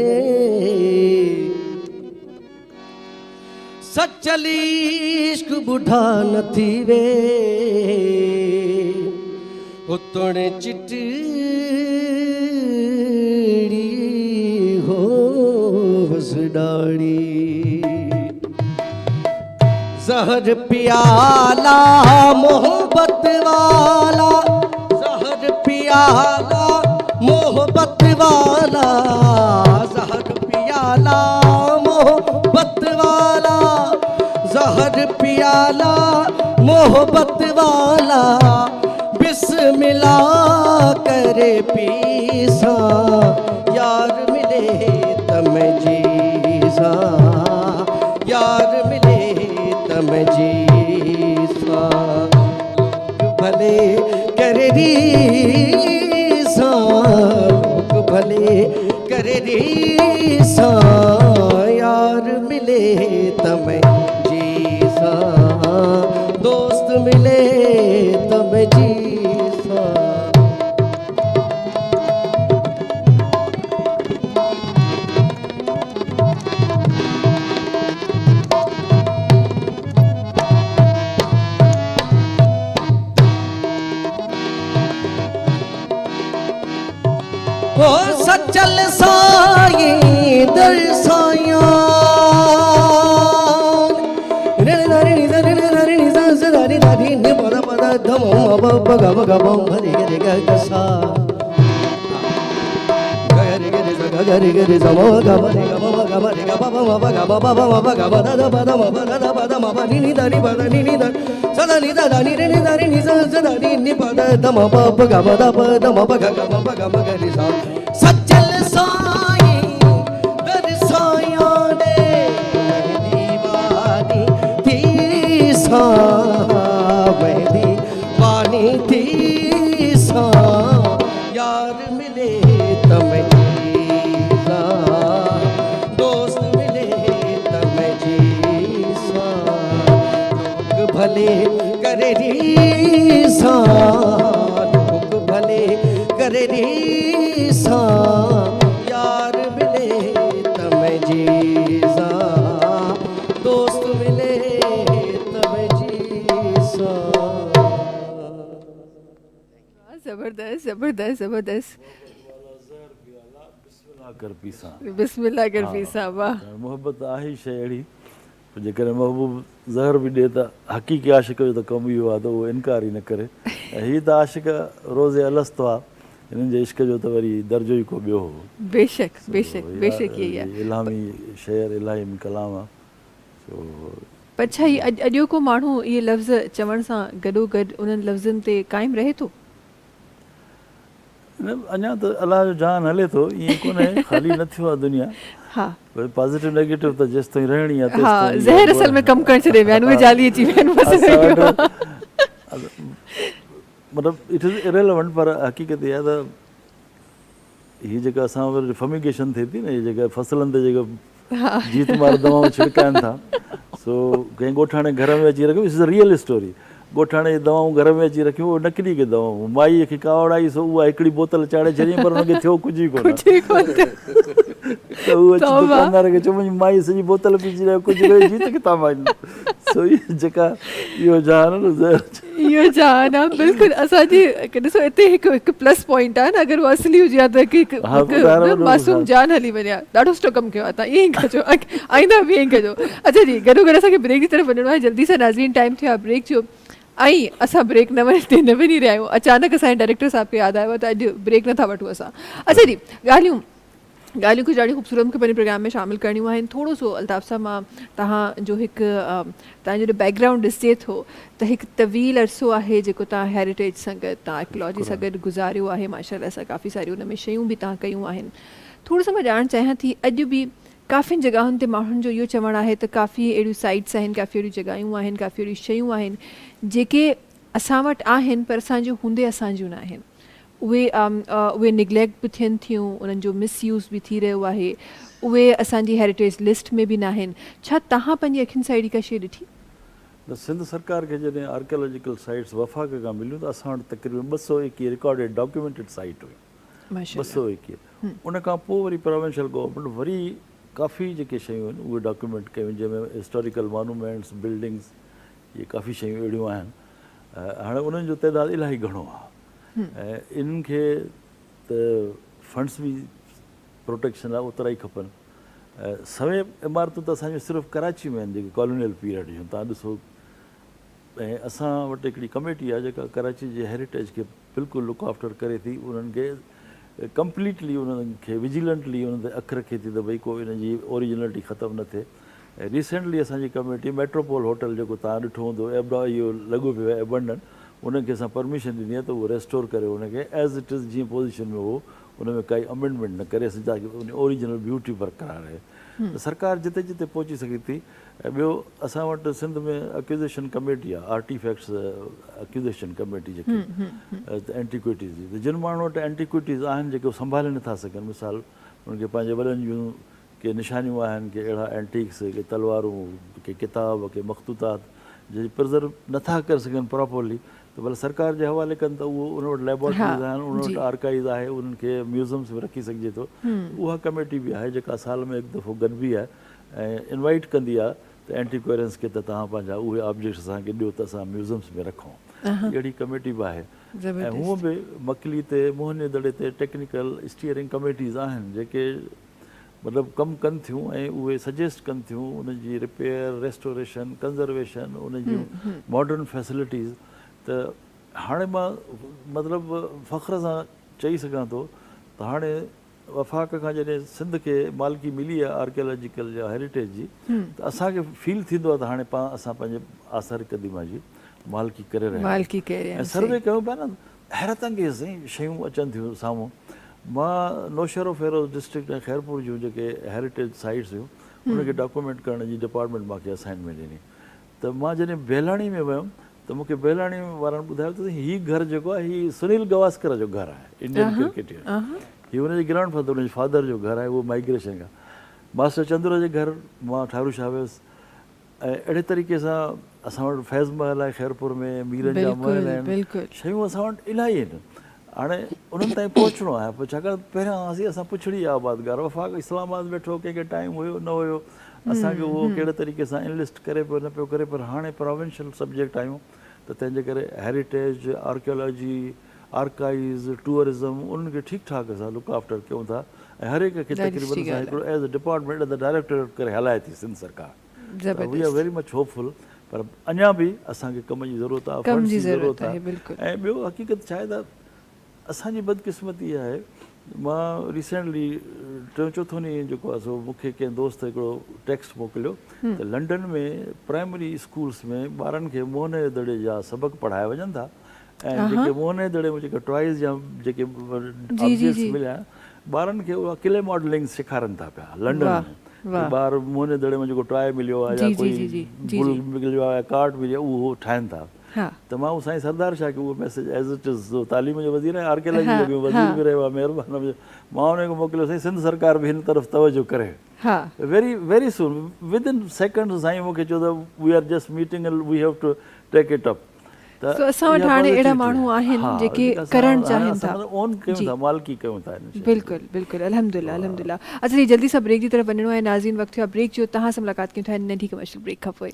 सचली इश्क बुढ़ा न थी वे उतने चिटड़ी हो बसडाड़ी जहर प्याला मोहब्बत वाला प्याला मोहब्बत वाला जहर प्याला मोहब्बत वाला जहर प्याला मोहब्बत वाला बिस्मिल्लाह करे पीसा यार मिले तम जीसा यार मिले तम जीसा भले कर रीसा लोग भले कर रीसा यार मिले तम जीसा दोस्त मिले तम जीसा ओ सचल साई दरसाया रे रे रे रे रे रे रे रे नि पद पद धम ब ग ग ग ब रे रे ग ग सा ग रे ग रे ग रे ग रे सम ग ब रे ग ब ग ब रे ग ब ब ब ग ब ब ब ब ग ब द द ब द म ब द द ब द म ब नि नि द नि ब द नि नि द स द नि द द नि रे नि द रे नि स स द नि नि प द द म ब ब ग ब द ब द म ब ग ग म ब ग म ग रे सा सचल साई दरसाया दे दीवानी थी सा मैं दीवानी थी सा यार मिले तम जीसा दोस्त मिले तम जीसा लोग भले कर रीसा लोग भले कर रीसा यार मिले तम जीसा दोस्त मिले तम जीसा जबरदस्त जबरदस्त जबरदस्त। बिस्मिल्लाह कर पीसा बिस्मिल्लाह कर पीसा, वाह। मोहब्बत आहे शइ अहिड़ी जेकॾहिं महबूब ज़हर बि ॾिए त हक़ीक़ी आशिक़ जो त कमु इहो आहे त उहो इनकार ई न करे। ऐं हीअ त आशिक़ रोज़े अलस्तो आहे, हिननि जे इश्क जो त वरी दर्जो ई को ॿियो हो। बेशक बेशक बेशक इहा ई आहे। इलाही शेर इलाही कलाम आहे। पर छा ही अॼोको माण्हू इहे लफ़्ज़ चवण सां गॾोगॾु उन्हनि लफ़्ज़नि ते क़ाइमु रहे थो? अञा त अलाह जो जान हले थो, ईअं कोन्हे ख़ाली न थियो आहे दुनिया। हा, पॉज़िटिव नेगेटिव त जेसि ताईं रहणी आहे हा, ज़हर असल में कमु करणु छॾे विया आहिनि, उहे जाली अची विया आहिनि। मतिलबु इट इज़ इरेलेवेंट, पर हक़ीक़त इहा त हीअ जेका असां वटि फमिगेशन थिए थी न, हीअ जेका फसलनि ते जेका जीत मार दवाऊं छिड़काइनि था। सो कंहिं ॻोठाणे घर में अची रखियो, इट्स अ रियल स्टोरी। ॻोठाणे जी दवाऊं घर में अची रखियूं, उहो नकली के दवाऊं, माईअ खे कावड़ आई सो उहा हिकिड़ी बोतल चाढ़े छॾियईं, पर हुनखे थियो कुझु ई कोन। त उहो अची दुकानदार खे चयो मुंहिंजी माई सॼी बोतल पीची रहियो, कुझु कोई जीत किथां माई। सो इहो जेका इहो जहान आहे न, इहो जहान आहे बिल्कुलु। असांजी ॾिसो हिते हिकु प्लस पॉइंट आहे न, अगरि उहा असली हुजे हा त हिकु मासूम जान हली वञे हा। ॾाढो सुठो कमु कयो आहे तव्हां, ईअं ई कजो, आईंदा बि ईअं कजो। अच्छा जी, गॾो गॾु असांखे ब्रेक जी तरफ़ वञिणो आहे, जल्दी सां नाज़रीन, टाइम थियो आहे ब्रेक जो। ऐं असां ब्रेक न वञी रहिया आहियूं, अचानक असांजे डायरेक्टर साहब खे यादि आयो त अॼु ब्रेक नथा वठूं असां। अच्छा जी, ॻाल्हियूं कुझु ॾाढी ख़ूबसूरत मूंखे पंहिंजे प्रोग्राम में शामिलु करणियूं आहिनि। थोरो सो अल्ताफ़ साहब, मां तव्हांजो हिकु तव्हांजो बैकग्राउंड ॾिसिजे थो त हिकु तवील अरसो आहे जेको तव्हां हेरिटेज सां गॾु, तव्हां एक्लॉजी सां गॾु गुज़ारियो आहे। माशाल्लाह सां काफ़ी सारियूं हुन में शयूं बि तव्हां कयूं आहिनि। थोरो सो मां ॼाणणु चाहियां थी, अॼु बि काफ़ी जॻहियुनि ते माण्हुनि जो इहो चवणु आहे त काफ़ी अहिड़ियूं साइट्स आहिनि, काफ़ी अहिड़ियूं जॻहियूं आहिनि, काफ़ी अहिड़ियूं शयूं आहिनि जेके असां वटि आहिनि पर असांजो हूंदे असांजियूं न आहिनि। उहे निगलेक्ट बि थियनि थियूं, उन्हनि जो मिसयूज़ बि थी रहियो आहे, उहे असांजी हेरिटेज लिस्ट में बि न आहिनि। छा तव्हां पंहिंजी अखियुनि सां अहिड़ी का शइ ॾिठी? न, सिंध सरकार खे जॾहिं आर्कियोलॉजिकल साइट्स वफ़ाक़ खां मिलियूं त असां वटि तक़रीबन 221 रिकॉर्डेड डॉक्यूमेंटेड साइट हुयूं, 221। उन खां पोइ वरी प्रोविंशियल गवर्नमेंट वरी काफ़ी जेके शयूं आहिनि उहे डॉक्यूमेंट कयूं, जंहिंमें हिस्टोरिकल मॉन्यूमेंट्स, बिल्डिंग्स, इहे काफ़ी शयूं अहिड़ियूं आहिनि। हाणे उन्हनि जो तइदादु इलाही घणो आहे ऐं इन्हनि खे त फंड्स बि प्रोटेक्शन आहे ओतिरा ई खपनि। सवे इमारतूं त असांजूं सिर्फ़ु कराची में आहिनि जेके कॉलोनियल पीरियड जूं, तव्हां ॾिसो। ऐं असां वटि हिकिड़ी कमेटी आहे जेका कराची जे हेरिटेज खे बिल्कुलु लुक आफ्टर करे थी, उन्हनि खे कंप्लीटली उन्हनि खे विजिलेंटली उन्हनि ते अखि रखे थी त भई को इन जी ओरिजिनलिटी ख़तमु न थिए। ऐं रिसेंटली असांजी कमेटी मेट्रोपोल होटल जेको तव्हां ॾिठो हूंदो, इहो लॻो पियो आहे एबंडन, उनखे असां परमिशन ॾिनी आहे त उहो रेस्टोर करे उनखे एज़ इट इज़ जीअं पोज़ीशन में हो, उन में काई अमेंडमेंट न करे, असां ताकी उन ओरिजिनल ब्यूटी बरक़रार रहे। त सरकार जिते जिते पहुची सघे थी। ऐं ॿियो असां वटि सिंध में एक्विज़िशन कमेटी आहे, आर्टिफैक्ट्स एक्विज़िशन कमेटी जेकी एंटीक्विटीज़ जी। त जिन माण्हुनि वटि एंटीक्विटीज़ आहिनि जेके संभाले नथा सघनि, मिसाल उन्हनि खे पंहिंजे वॾनि जूं के निशानियूं आहिनि, के अहिड़ा एंटीक्स, के तलवारूं, के किताब, के मख़तूतात जे प्रिज़र्व नथा करे सघनि प्रॉपरली, त भले सरकार जे हवाले कनि त उहो उन वटि लेबोरेटरीज़ आहिनि, उन वटि आर्काइव्स आहे, उन्हनि खे म्यूज़ियम्स में रखी सघिजे थो। उहा कमेटी बि आहे जेका साल में हिकु दफ़ो गॾिबी आहे ऐं इनवाइट कंदी आहे त एंटीक्वेरेंस खे त तव्हां पंहिंजा उहे ऑब्जेक्ट्स असांखे ॾियो त असां म्यूज़ियम्स में रखूं। अहिड़ी कमेटी बि आहे। ऐं हूअं बि मकली ते, मोहने दड़े ते टेक्निकल स्टीयरिंग कमेटीज़ आहिनि जेके मतिलबु कमु कनि थियूं ऐं उहे सजेस्ट कनि थियूं उनजी रिपेयर, रेस्टोरेशन, कंज़र्वेशन, उन जूं मॉडर्न फैसिलिटीज़। त हाणे मां मतिलबु फ़ख्र सां चई सघां थो त हाणे वफ़ाक़ खां जॾहिं सिंध खे मालिकी मिली आहे आर्कियोलॉजिकल या हेरिटेज जी, त असांखे फील थींदो आहे त हाणे असां पंहिंजे आसार क़दीमा जी मालिकी करे रहिया आहियूं। ऐं सर्वे कयूं पिया न, हैरत अंगेज़ शयूं अचनि थियूं साम्हूं। मां नौशहरो फेरोज़ डिस्ट्रिक्ट ऐं ख़ैरपुर जूं जेके हेरिटेज साइट्स हुयूं उनखे डॉक्यूमेंट करण जी डिपार्टमेंट मूंखे असाइनमेंट ॾिनी। त मां जॾहिं बेलाणी में वियुमि त मूंखे बेलाणी वारनि ॿुधायो त हीउ घरु जेको आहे हीउ सुनील गवास्कर जो घरु आहे, इंडियन क्रिकेटर। हीउ हुनजे ग्रैंड फादर, हुनजे फादर जो घरु आहे, उहो माइग्रेशन खां। मास्टर चंद्र जे घर मां ठारू शाह वियुसि। ऐं अहिड़े तरीक़े सां असां वटि फैज़ महल आहे ख़ैरपुर में, मीरनि जा महल आहिनि, शयूं असां वटि इलाही आहिनि। हाणे उन्हनि ताईं पहुचणो आहे, पोइ छाकाणि पहिरियां हुआसीं असां पुछड़ी आबादगार, वफ़ाक़ इस्लामाबाद वेठो, कंहिंखे टाइम हुयो न हुयो, असांखे उहो कहिड़े तरीक़े सां इनलिस्ट करे पियो न पियो करे। पर हाणे प्रोविंशियल सब्जेक्ट आहियूं त तंहिंजे करे हेरिटेज, आर्कियोलॉजी, आर्काइव्स, टूरिज़म, उन्हनि खे ठीकु ठाक असां लुक आफ्टर कयूं था। ऐं हर हिक खे तक़रीबन असां हिकिड़ो as a department as a directorate करे हलाए थी सिंध सरकार। We are very much hopeful, पर अञा बि असांखे कम जी ज़रूरत आहे, फंड्स जी ज़रूरत आहे। ऐं ॿियो हक़ीक़त छा आहे त असांजी बदकिस्मती आहे, मां रिसेंटली 3-4 ॾींहं जेको आहे सो मूंखे कंहिं दोस्त हिकिड़ो टेक्स्ट मोकिलियो त लंडन में प्राइमरी स्कूल्स में ॿारनि खे मोहने दड़े जा सबक़ पढ़ाया वञनि था। ऐं जेके मोहने दड़े में जेके टॉइज़ या जेके ऑब्जेक्ट्स मिलिया ॿारनि खे उहा क्ले मॉडलिंग सेखारनि था पिया लंडन में। ॿार मोहने दड़े में जेको टॉय मिलियो आहे या कोई बुल मिलियो आहे, कार्ड मिलियो आहे, उहो ठाहिनि था। हा त मां उहो साईं सरदार शाह खे उहो मैसेज एज़ इट इज़ तालीम जो वज़ीर आहे, आर्कियोलॉजी हा, जो वज़ीर बि रहियो आहे, महिरबानी मां उनखे मोकिलियो साईं सिंध सरकार बि हिन तरफ़ तवजो करे। हा very very soon within second Sain मूंखे चयो त we are just meeting and we have to take it up. So, असां वटि हाणे अहिड़ा माण्हू आहिनि जेके करणु चाहिनि था, ओन कयूं था, मालकी कयूं था। बिल्कुलु बिल्कुलु, अल्हम्दुलिल्लाह अल्हम्दुलिल्लाह। अच्छा जी, जल्दी सां ब्रेक जी तरफ़ वञिणो आहे नाज़रीन, वक़्तु आहे ब्रेक जो। तव्हां सां मुलाक़ात कयूं था नंढी कमर्शियल ब्रेक खां पोइ।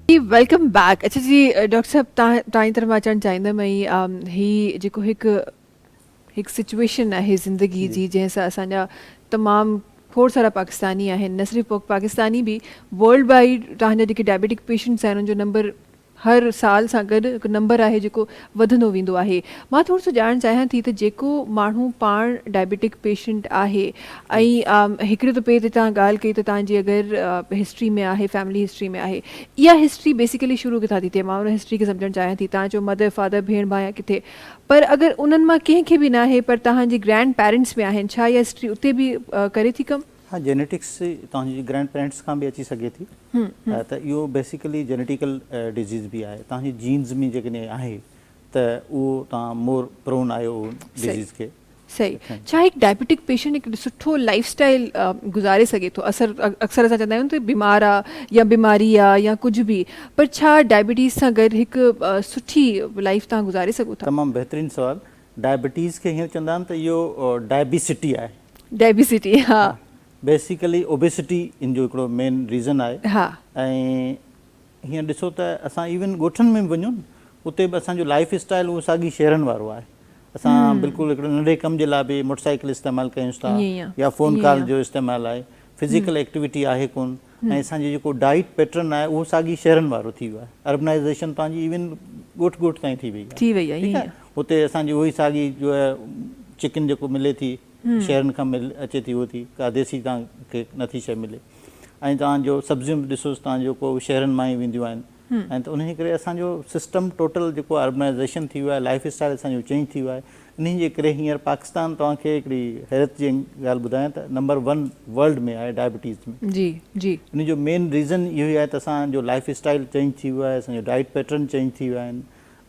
Welcome back. अच्छा जी डॉक्टर साहब, तव्हांजी तरफ़ मां अचणु चाहींदमि ही जेको हिकु सिचुएशन आहे ज़िंदगी जी जंहिंसां असांजा तमामु खोड़ सारा पाकिस्तानी आहिनि, न सिर्फ़ु पाकिस्तानी बि वर्ल्ड वाइड तव्हांजा जेके डायबिटिक पेशेंट्स आहिनि उनजो नंबर हर साल सां गॾु हिकु नंबर आहे जेको वधंदो वेंदो आहे। मां थोरो सो ॼाणणु चाहियां थी त जेको माण्हू पाण डायबिटिक पेशेंट आहे ऐं हिकिड़े त पे ते तव्हां ॻाल्हि कई त तव्हांजी अगरि हिस्ट्री में आहे, फैमिली हिस्ट्री में आहे, इहा हिस्ट्री बेसिकली शुरू किथां थी थिए? मां उन हिस्ट्री खे सम्झणु चाहियां थी। तव्हां चयो मदर फादर भेण भाउ या किथे, पर अगरि उन्हनि मां कंहिंखे बि न आहे पर तव्हांजे ग्रैंड पेरेंट्स में आहिनि, छा इहा हिस्ट्री उते बि करे थी कमु? हाँ, जेनेटिक्स तव्हांजी ग्रैंड पेरेंट्स खां बि अची सघे थी। त इहो बेसिकली जेनेटिकल डिज़ीज़ बि आहे, तव्हांजी जीन्स में जेकॾहिं आहे त उहो तव्हां मोर प्रोन आहियो डिज़ीज़ खे। सही। छा हिकु डायबिटिक पेशेंट हिकु सुठो लाइफ स्टाइल गुज़ारे सघे थो? अक्सर असां चवंदा आहियूं त बीमार आहे या बीमारी आहे या कुझु बि, पर छा डायबिटीज़ सां गॾु हिकु सुठी लाइफ तव्हां गुज़ारे सघो था? तमामु बहितरीनु सुवालु। डायबिटीज़ खे हीअं चवंदा आहिनि त इहो डायबिसिटी आहे। डायबिसिटी, हा। बेसिकली ओबेसिटी इन जो हिकिड़ो मेन रीज़न आहे। हा। ऐं हीअं ॾिसो त असां इवन ॻोठनि में बि वञूं उते बि असांजो लाइफ स्टाइल उहो साॻी शहरनि वारो आहे। असां बिल्कुलु हिकिड़े नंढे कम जे लाइ बि मोटरसाइकिल इस्तेमालु कयूं था या फ़ोन कॉल जो इस्तेमालु आहे, फिज़िकल एक्टिविटी आहे कोन, ऐं असांजी जेको डाइट पैटर्न आहे उहो साॻी शहरनि वारो थी वियो आहे। अर्बनाइज़ेशन तव्हांजी इवन ॻोठ ताईं थी वई आहे। ठीकु आहे, हुते असांजी उहा ई साॻी जो आहे चिकन जेको मिले थी शहरनि खां अचे थी, उहो थी का देसी तव्हांखे नथी शइ मिले। ऐं तव्हांजो सब्जियूं बि ॾिसोसि तव्हांजो को शहरनि मां ई वेंदियूं आहिनि। ऐं त उन करे असांजो सिस्टम टोटल जेको अर्बनाइज़ेशन थी वियो आहे, लाइफ स्टाइल असांजो चेंज थी वियो आहे। इन जे करे हींअर पाकिस्तान तव्हांखे हिकिड़ी हैरत जी ॻाल्हि ॿुधायां त नंबर 1 वर्ल्ड में आहे डायबिटीज़ में। जी जी। इन जो मेन रीज़न इहो ई आहे त असांजो लाइफ स्टाइल चेंज थी वियो आहे, असांजो डाइट पैटर्न चेंज थी विया आहिनि,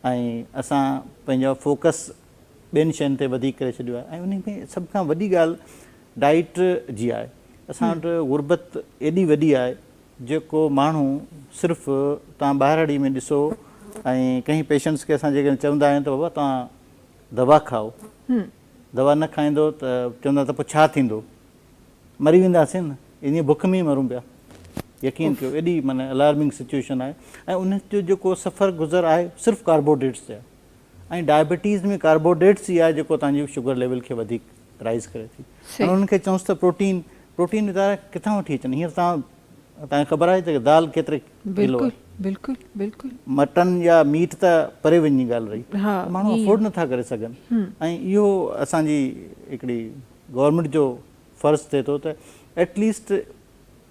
ऐं असां पंहिंजो फोकस ॿियनि शयुनि ते वधीक करे छॾियो आहे। ऐं उन में सभ खां वॾी ॻाल्हि डाइट जी आहे। असां वटि गुरबत एॾी वॾी आहे जेको माण्हू सिर्फ़ु तव्हां ॿाहिरि में ॾिसो, ऐं कंहिं पेशेंट्स खे असां जेकॾहिं चवंदा आहियूं त बाबा तव्हां दवा खाओ, दवा न खाईंदो त चवंदा त पोइ छा थींदो, मरी वेंदासीं न, इन बुख में ई मरूं पिया। यकीन कयो, एॾी माना अलार्मिंग सिचुएशन आहे। ऐं उन जो जेको सफ़र गुज़र आहे सिर्फ़ु कार्बोहाइड्रेट्स ते आहे, ऐं डायबिटीज़ में कार्बोहाइड्रेट्स ई आहे जेको तव्हांजी शुगर लेवल खे वधीक राइज़ करे थी। ऐं उन्हनि खे चऊंसि त प्रोटीन वीचारा किथां वठी अचनि? हींअर तव्हांखे ख़बर आहे त दाल केतिरे किलो आहे? बिल्कुलु बिल्कुलु। मटन या मीट त परे वञी ॻाल्हि रही, माण्हू अफोर्ड नथा करे सघनि। ऐं इहो असांजी हिकिड़ी गवर्नमेंट जो फ़र्ज़ु थिए थो त एटलीस्ट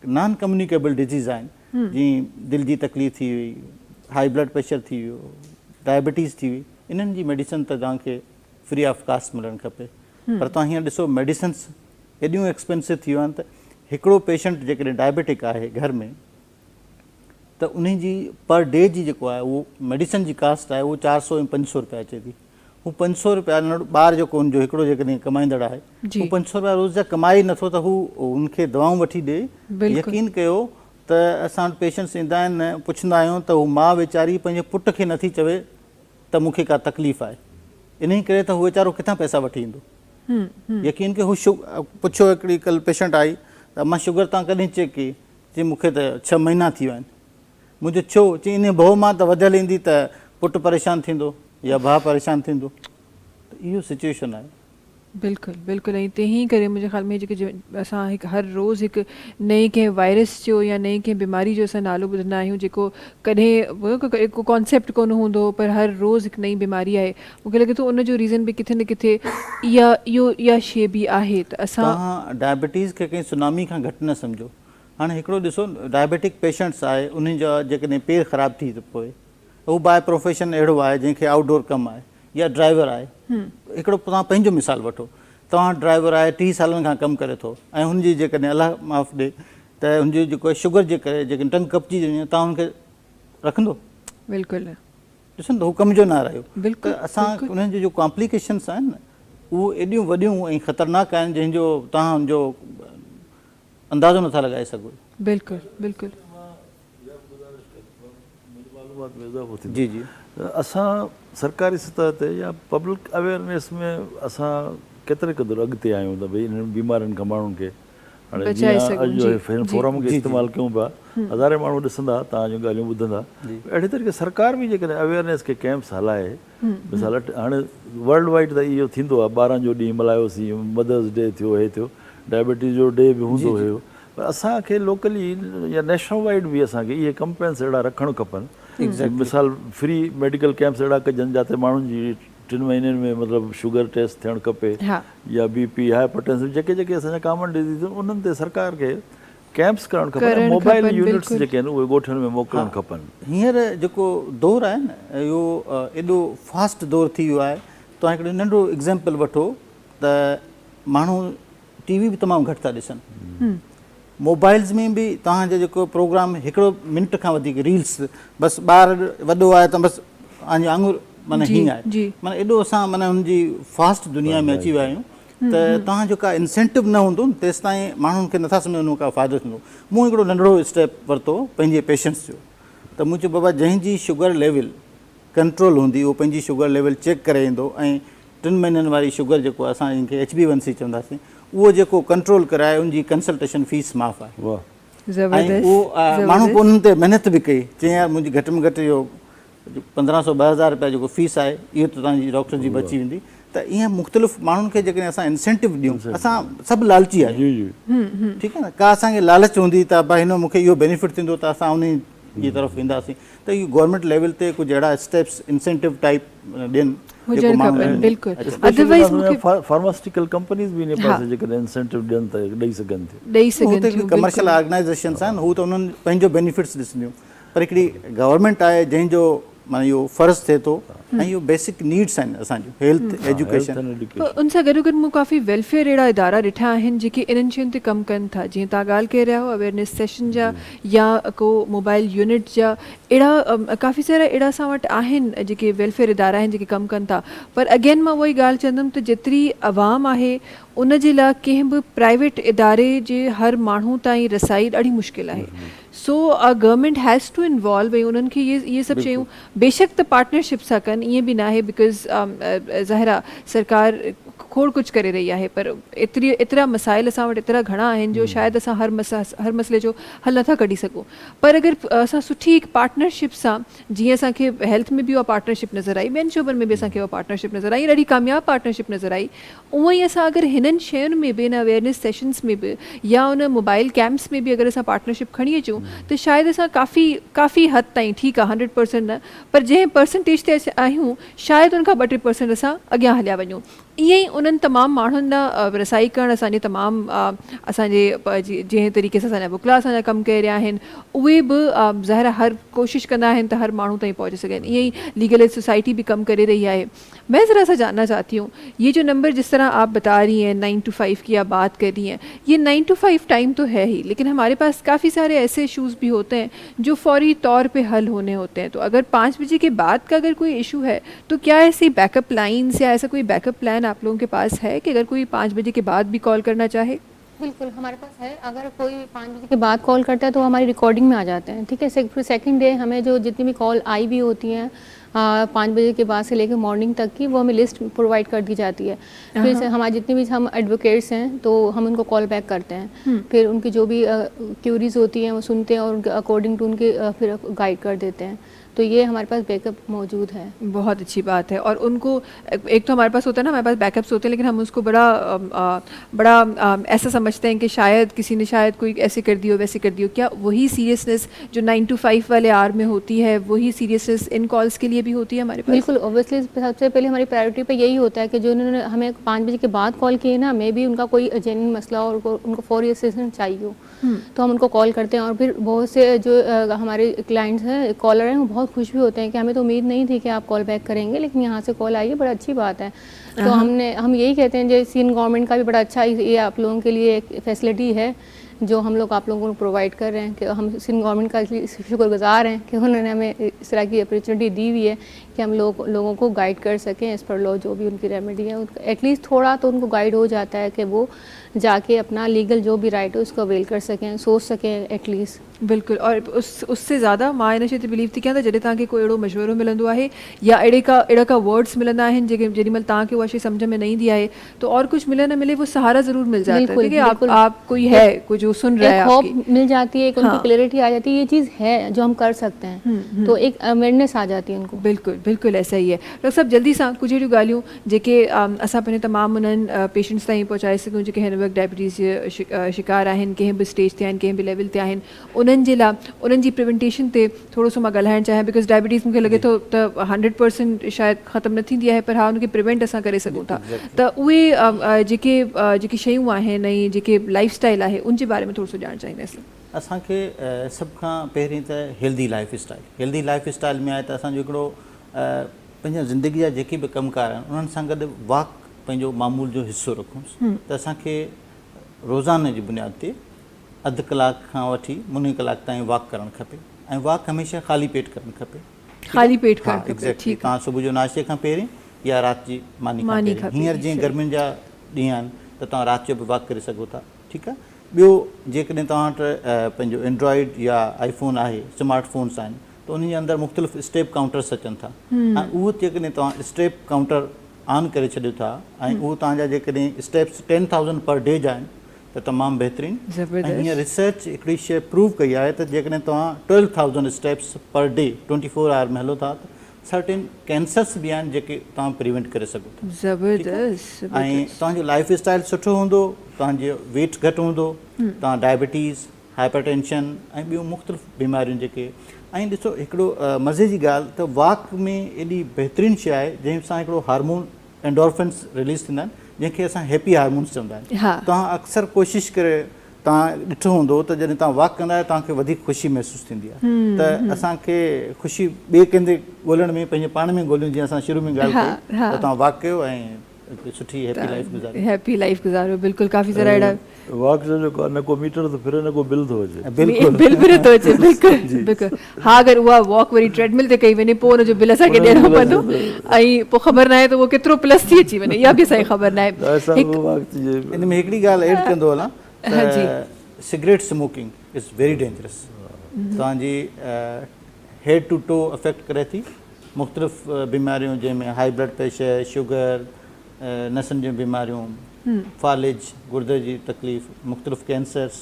नॉन कम्युनिकेबल डिज़ीज़ आहिनि, जीअं दिलि जी तकलीफ़ थी वई, हाई ब्लड प्रेशर थी वियो, डायबिटीज़ थी वई, इन्हनि जी मेडिसिन त तव्हांखे फ्री ऑफ कास्ट मिलणु खपे। पर तव्हां हीअं ॾिसो मेडिसिन्स एॾियूं एक्सपेंसिव थी वियूं आहिनि त हिकिड़ो पेशेंट जेकॾहिं डायबिटिक आहे घर में त उन जी पर डे जी जेको आहे उहो मेडिसिन जी कास्ट आहे उहो 400 ऐं 500 रुपया अचे थी। हू 500 रुपया ॿार जेको हुनजो हिकिड़ो जेकॾहिं कमाईंदड़ आहे हू 500 रुपया रोज़ जा कमाए नथो त हू हुनखे दवाऊं वठी ॾे। यकीन कयो त असां वटि पेशेंट्स ईंदा आहिनि, पुछंदा आहियूं त हू माउ वीचारी पंहिंजे पुट खे नथी चवे त मूंखे का तकलीफ़ आहे, इन करे त हू वीचारो किथां पैसा वठी ईंदो। यकीन कयो, हू पुछो हिकिड़ी कल्ह पेशेंट आई त मां शुगर तव्हां कॾहिं चेक कई? चई मूंखे त 6 महीना थी विया आहिनि। मुंहिंजो छो? चई इन भउ मां त वधियल ईंदी त पुटु परेशान थींदो या भाउ परेशान थींदो। त इहो सिचुएशन आहे। बिल्कुलु बिल्कुलु। ऐं तंहिं करे मुंहिंजे ख़्याल में जेके असां हिकु हर रोज़ हिकु नई कंहिं वायरस जो या नई कंहिं बीमारी जो असां नालो ॿुधंदा आहियूं जेको कॾहिं हिकु कॉन्सेप्ट कोन हूंदो, पर हर रोज़ हिकु नई बीमारी आहे। मूंखे लॻे थो उनजो रीज़न बि किथे न किथे इहा शइ बि आहे त असां डायबिटीज़ खे कंहिं सुनामी खां घटि न सम्झो। हाणे हिकिड़ो ॾिसो, डायबिटिक पेशेंट्स आहे, उन्हनि जा जेकॾहिं पेर ख़राबु थी थो पए, उहो बाय प्रोफेशन अहिड़ो आहे जंहिंखे आउटडोर कमु आहे या ड्राइवर आहे। हिकिड़ो तव्हां पंहिंजो मिसाल वठो, तव्हां ड्राइवर आहे, 30 सालनि खां कमु करे थो ऐं हुनजी जेकॾहिं अलाह माफ़ ॾे त त हुनजो जेको शुगर जे करे जेके टंग कपजी वञे तव्हां हुनखे रखंदो बिल्कुलु न ॾिसंदो हू कम जो न रहियो। बिल्कुलु, त असां उन्हनि जो कॉम्प्लिकेशन्स आहिनि न उहो एॾियूं वॾियूं ऐं ख़तरनाक आहिनि जंहिंजो तव्हां हुनजो अंदाज़ो नथा लॻाए सघो। बिल्कुलु बिल्कुलु मालूमात में इज़ाफ़ो थींदो। जी जी असां सरकारी सतह ते या पब्लिक अवेयरनेस में असां केतिरे क़दुरु अॻिते आहियूं त भई इन्हनि बीमारियुनि खां माण्हुनि खे हाणे बचाए जीअं सघूं, अॼु जी, जो फोरम खे इस्तेमालु कयूं पिया हज़ारे माण्हू ॾिसंदा तव्हां जूं ॻाल्हियूं ॿुधंदा अहिड़े तरीक़े सरकार बि जेकॾहिं अवेयरनेस खे कैंप्स हलाए मिसाल हाणे वर्ल्ड वाइड त इहो थींदो आहे ॿारनि जो ॾींहुं मल्हायोसीं मदर्स डे थियो हे थियो डायबिटीज़ जो डे बि हूंदो हुयो पर असांखे लोकली या नेशनल वाइड बि असांखे इहे कंपेन्स अहिड़ा रखणु खपनि मिसाल फ्री मेडिकल कैंप्स अहिड़ा कजनि जिते माण्हुनि जी 3 महीननि में मतिलबु शुगर टेस्ट थियणु खपे या BP हाइपरटेंशन जेके जेके असांजा कॉमन डिज़ीज़ आहिनि उन्हनि ते सरकार खे कैंप्स करणु खपनि मोबाइल यूनिट्स जेके आहिनि उहे ॻोठनि में मोकिलणु खपनि। हींअर जेको दौरु आहे न इहो एॾो फास्ट दौरु थी वियो आहे। तव्हां हिकिड़ो नंढो एग्ज़ाम्पल वठो त माण्हू TV बि तमामु घटि था ॾिसनि मोबाइल्स में बि तव्हांजो जेको प्रोग्राम हिकिड़ो मिंट खां वधीक रील्स बसि ॿारु वॾो आहे त बसि पंहिंजो आङुर माना हीअं आहे माना एॾो असां माना हुनजी फास्ट दुनिया में अची विया आहियूं त तव्हांजो का इंसेंटिव न हूंदो तेसि ताईं माण्हुनि खे नथा सम्झनि हुन का फ़ाइदो थींदो। मूं हिकिड़ो नंढिड़ो स्टेप वरितो पंहिंजे पेशेंट्स जो त मूं चयो बाबा जंहिंजी शुगर लेवल कंट्रोल हूंदी उहो पंहिंजी शुगर लेवल चेक करे ईंदो ऐं 3 महीननि वारी शुगर जेको असां जंहिंखे HbA1c चवंदासीं उहो जेको कंट्रोल कराए उनजी कंसल्टेशन फीस माफ़ु आहे ऐं उहो माण्हू पोइ उन्हनि ते महिनत बि कई चई यार मुंहिंजी घटि में घटि इहो 1500-2000 रुपया जेको फीस आहे इहो त तव्हांजी डॉक्टर जी बची वेंदी। त ईअं मुख़्तलिफ़ माण्हुनि खे जेकॾहिं असां इंसेंटिव ॾियूं असां सभु लालची आहियूं ठीकु आहे न का असांखे लालच हूंदी त भाई हिन मूंखे इहो बेनिफिट थींदो त असां उन जी तरफ़ वेंदासीं त इहो गवर्नमेंट लेवल ते कुझु अहिड़ा स्टेप्स इंसेंटिव टाइप ॾियनि फार्मास्यूटिकल कंपनीज़ बि इन पासे जेकॾहिं इंसेंटिव ॾियनि त ॾेई सघनि थियूं कमर्शियल ऑर्गेनाइज़ेशन्स आहिनि हू त उन्हनि पंहिंजो बेनिफिट्स ॾिसंदियूं पर हिकिड़ी गवर्नमेंट आहे जंहिंजो माना इहो फ़र्ज़ु थिए थो ऐं इहो बेसिक नीड्स आहिनि असांजो हेल्थ एजुकेशन उन सां गॾो गॾु मूं काफ़ी वेलफेयर अहिड़ा इदारा ॾिठा आहिनि जेके इन्हनि शयुनि ते कमु कनि था जीअं तव्हां ॻाल्हि करे रहिया हो अवेयरनेस सेशन जा या को मोबाइल यूनिट जा अहिड़ा काफ़ी सारा अहिड़ा असां वटि आहिनि जेके वेलफेयर इदारा आहिनि जेके कमु कनि था पर अगेन मां उहा ई ॻाल्हि चवंदमि त जेतिरी आवाम आहे उन जे लाइ कंहिं बि प्राइवेट इदारे जे हर माण्हू ताईं रसाई ॾाढी मुश्किल आहे। So government has to involve ऐं उन्हनि खे इहे सभु शयूं बेशक त पार्टनरशिप सां कनि ईअं बि न आहे बिकॉज़ ज़ाहिर आहे सरकार खोड़ कुझु करे रही आहे पर एतिरा मसाइल असां वटि एतिरा घणा आहिनि जो शायदि असां हर मसइले जो हल नथा कढी सघूं पर अगरि असां सुठी हिकु पार्टनरशिप सां जीअं असांखे हेल्थ में बि उहा पार्टनरशिप नज़र आई ॿियनि शोबनि में बि असांखे उहा पार्टनरशिप नज़र आई ॾाढी कामयाबु पार्टनरशिप नज़र आई उअं ई असां अगरि हिननि शयुनि में बि इन अवेयरनेस सेशन्स में बि या उन मोबाइल कैंप्स में बि अगरि असां पार्टनरशिप खणी अचूं त शायदि असां काफ़ी हद ताईं ठीकु आहे 100% न पर जंहिं परसेंटेज ते आहियूं शायदि उनखां 2-3% असां अॻियां हलिया वञूं। ईअं ई उन्हनि तमामु माण्हुनि लाइ रसाई करणु असांजे तमामु असांजे जंहिं तरीक़े सां असांजा वकिला असांजा कमु करे रहिया आहिनि उहे बि ज़ाहिर हर कोशिशि कंदा आहिनि त हर माण्हू ताईं पहुची सघनि ईअं ई लीगल एड सोसाइटी भी कम करे रही है। मैं ज़रा सा जानना चाहती हूँ ये जो नंबर जिस तरह आप बता रही हैं 9 to 5 की आप बात कर रही हैं ये 9 to 5 टाइम तो है ही लेकिन हमारे पास काफ़ी सारे ऐसे इशूज़ भी होते हैं जो फौरी तौर पे हल होने होते हैं। तो अगर 5 बजे के बाद का अगर कोई इशू है तो क्या ऐसी बैकअप लाइन्स या ऐसा कोई बैकअप प्लान आप लोगों के पास है कि अगर कोई 5 बजे के बाद भी कॉल करना चाहे? बिल्कुल हमारे पास है। अगर कोई 5 बजे के बाद कॉल करता है तो हमारी रिकॉर्डिंग में आ जाते हैं, ठीक है। फिर सेकंड डे हमें जो जितनी भी कॉल आई भी होती हैं 5 बजे के बाद से लेकर मॉर्निंग तक की वो हमें लिस्ट प्रोवाइड कर दी जाती है। फिर से हमारे जितने भी हम एडवोकेट्स हैं तो हम उनको कॉल बैक करते हैं, फिर उनकी जो भी क्यूरीज होती हैं वो सुनते हैं और अकॉर्डिंग टू उनके फिर गाइड कर देते हैं। तो ये हमारे पास बैकअप मौजूद है। बहुत अच्छी बात है। और उनको एक तो हमारे पास होता है ना, हमारे पास बैकअप्स होते हैं लेकिन हम उसको बड़ा ऐसा समझते हैं कि शायद किसी ने शायद कोई ऐसे कर दियो वैसे कर दियो। क्या वही सीरियसनेस जो 9 to 5 वाले आवर में होती है वही सीरियसनेस इन कॉल्स के लिए भी होती है हमारे पास? बिल्कुल, ऑब्वियसली सबसे पहले हमारी प्रायोरिटी पे यही होता है कि जो उन्होंने हमें 5 बजे के बाद कॉल किए ना, मे भी उनका कोई जेन्युइन मसला और उनको फौरी असिस्टेंस चाहिए हो तो हम उनको कॉल करते हैं। और फिर बहुत से जो हमारे क्लाइंट्स हैं, कॉलर हैं, वो बहुत खुश भी होते हैं कि हमें तो उम्मीद नहीं थी कि आप कॉल बैक करेंगे लेकिन यहाँ से कॉल आई है, बड़ा अच्छी बात है। तो हम यही कहते हैं जैसे गवर्नमेंट का भी बड़ा अच्छा ये आप लोगों के लिए एक फैसिलिटी है जो हम लोग आप लोगों को प्रोवाइड कर रहे हैं, कि हम सिंध गवर्नमेंट का इसलिए शुक्रगुजार हैं कि उन्होंने हमें इस तरह की अपॉर्चुनिटी दी हुई है कि हम लोगों को गाइड कर सकें एज़ पर लॉ जो भी उनकी रेमेडी है, एटलीस्ट थोड़ा तो उनको गाइड हो जाता है कि वो जाके अपना लीगल जो भी राइट है उसको अवेल कर सकें, सोच सकें एटलीस्ट। बिल्कुल, और उससे ज़्यादा मां इन शइ बिलीव थी कयां त जॾहिं तव्हांखे कोई अहिड़ो मशवरो मिलंदो आहे या अहिड़ा का वर्ड्स मिलंदा आहिनि जेके जेॾीमहिल तव्हांखे उहा शइ सम्झ में न ईंदी आहे तो और कुछ मिले न मिले वो सहारा ज़रूर मिल जाता है कि आप कोई है कोई जो सुन रहा है, एक होप मिल जाती है, एक उनको क्लैरिटी आ जाती है, ये चीज़ है जो हम कर सकते हैं, तो एक अवेयरनेस आ जाती है उनको। बिल्कुल बिल्कुल ऐसा ही है। डॉक्टर साहब जल्दी सां कुछ अहिड़ियूं ॻाल्हियूं जेके असां पंहिंजे तमामु उन्हनि पेशेंट्स ताईं पहुचाए सघूं जेके हिन वक़्तु डायबिटीज़ जे शिकार आहिनि, कंहिं बि स्टेज ते आहिनि, कंहिं बि लेवल ते आहिनि, उन्हनि जे लाइ उन्हनि जी प्रिवेंटेशन ते थोरो सो मां ॻाल्हाइणु चाहियां, बिकॉज डायबिटीज़ मूंखे लॻे थो त 100% शायदि ख़तमु न थींदी आहे, पर हा उनखे प्रिवेंट असां करे सघूं था। त उहे जेके शयूं आहिनि ऐं जेके लाइफ स्टाइल आहे उन जे बारे में थोरो सो ॼाणणु चाहींदासीं। असांखे सभ खां पहिरीं त हेल्दी लाइफ स्टाइल में आहे त असांजो हिकिड़ो पंहिंजा ज़िंदगी जा जेके बि कमकार आहिनि उन्हनि सां गॾु वॉक पंहिंजो मामूल जो हिसो रखूंसि। त असांखे रोज़ाने जी बुनियाद ते अधु कलाक खां वठी मुने कलाक ताईं वॉक करणु खपे ऐं वॉक हमेशह ख़ाली पेट करणु खपे। ख़ाली पेट करणु खपे, एग्ज़ैक्टली। तव्हां सुबुह जो नाश्ते खां पहिरीं या राति जी मानी खां पहिरीं। हींअर जीअं गर्मियुनि जा ॾींहं आहिनि त तव्हां राति जो बि वॉक करे सघो था, ठीकु आहे। ॿियो जेकॾहिं तव्हां वटि पंहिंजो एंड्रॉइड या आईफोन आहे, स्मार्ट फ़ोन्स आहिनि, त उन जे अंदरि मुख़्तलिफ़ स्टेप काउंटर्स अचनि था ऐं उहो जेकॾहिं तव्हां स्टेप काउंटर ऑन करे छॾियो था ऐं उहो तव्हांजा जेकॾहिं स्टेप्स 10,000 पर डे जा आहिनि त तमामु बहितरीनु। ऐं हीअं रिसर्च हिकिड़ी शइ प्रूव कई आहे त जेकॾहिं तव्हां 12,000 स्टेप्स पर डे 24 आवर में हलो था त सर्टेन कैंसर्स बि आहिनि जेके तव्हां प्रिवेंट करे सघो था। ज़बरदस्त। ऐं तव्हांजो लाइफ स्टाइल सुठो हूंदो, तव्हांजो वेट घटि हूंदो, तव्हां डायबिटीज़, हाइपरटेंशन ऐं ॿियूं मुख़्तलिफ़ बीमारियूं जेके। ऐं ॾिसो हिकिड़ो मज़े जी ॻाल्हि त वॉक में एॾी बहितरीनु शइ आहे जंहिंसां हिकिड़ो हार्मोन एंडोर्फिन्स रिलीज़ थींदा आहिनि जंहिंखे असां हैप्पी हार्मोन्स चवंदा आहियूं। तव्हां अक्सर कोशिशि करे तव्हां ॾिठो हूंदो त जॾहिं तव्हां वॉक कंदा आहियो तव्हांखे वधीक ख़ुशी महसूसु थींदी आहे। त असांखे ख़ुशी ॿिए कंहिंजे ॻोल्हण में पंहिंजे पाण में ॻोल्हियूं, जीअं असां शुरू में ॻाल्हि कई त तव्हां वॉक कयो ऐं सुठी हैप्पी लाइफ गुज़ारियो। बिल्कुल काफ़ी सारा अहिड़ा वॉक जो जेको न को मीटर थो फिरे न को बिल थो अचे। बिल बि नथो अचे। बिल्कुल हा, अगरि उहा वॉक वरी ट्रेडमिल ते कई वञे पोइ हुनजो बिल असांखे ॾियणो पवंदो ऐं पोइ ख़बर न आहे त उहो केतिरो प्लस थी अची वञे, इहा बि असांखे ख़बर न आहे। इन में हिकिड़ी ॻाल्हि एड कंदो हलां त cigarette smoking is very dangerous. तव्हांजी हेड टू टो अफेक्ट करे थी, मुख़्तलिफ़ बीमारियूं जंहिंमें हाई ब्लड प्रेशर, शुगर, नसनि जूं बीमारियूं, फालिज, गुर्दे जी तकलीफ़, मुख़्तलिफ़ कैंसर्स।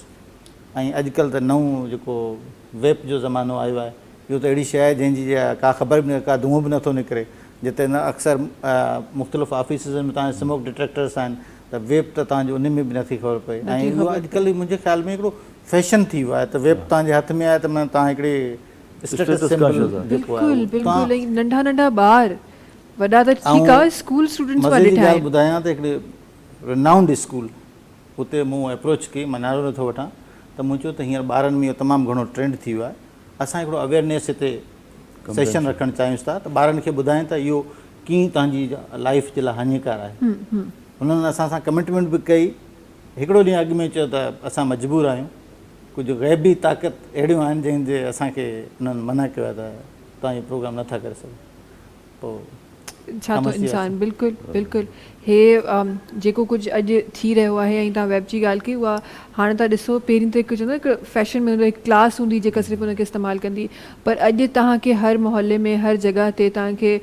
ऐं अॼुकल्ह त नओं जेको वेप जो ज़मानो आयो आहे, इहो त अहिड़ी शइ आहे जंहिंजी का ख़बर बि न, का धुओं बि नथो निकिरे। जिते न अक्सर मुख़्तलिफ़ ऑफिसिस में तव्हांजे स्मोक डिटेक्टर्स आहिनि त वेप त तव्हांजो उन में बि नथी ख़बर पए। ऐं इहो अॼुकल्ह मुंहिंजे ख़्याल में हिकिड़ो फैशन थी वियो आहे त वेप तव्हांजे हथ में आहे त माना तव्हां हिकिड़ी नंढा नंढा ॿार वॾा त ठीकु आहे, स्कूल स्टूडेंट्स मां ॾिठा आहिनि। ॿुधायां त हिकिड़े रिनाउंड स्कूल उते मूं अप्रोच कई, मां नालो नथो वठां, त मूं चयो त हींअर ॿारनि में इहो तमामु घणो ट्रेंड थी वियो आहे, असां हिकिड़ो अवेयरनेस हिते सेशन रखणु चाहियूं था त ॿारनि खे ॿुधायूं त इहो कीअं तव्हांजी लाइफ जे लाइ हानिकार आहे। हुननि असां सां कमिटमेंट बि कई। हिकिड़ो ॾींहुं अॻु में चयो त असां मजबूर आहियूं, कुझु ग़ैबी ताक़त अहिड़ियूं आहिनि जंहिंजे असांखे उन्हनि मना कयो आहे त तव्हां इहो प्रोग्राम नथा करे सघो। पोइ छा थो इंसानु बिल्कुलु हे जेको कुझु अॼु थी रहियो आहे ऐं तव्हां वेब जी ॻाल्हि कई उहा हाणे तव्हां ॾिसो, पहिरीं त हिकु चवंदो हिकु फैशन में हूंदो, हिकु क्लास हूंदी जेका सिर्फ़ु हुनखे इस्तेमालु कंदी, पर अॼु तव्हांखे हर मोहल्ले में हर जॻह ते तव्हांखे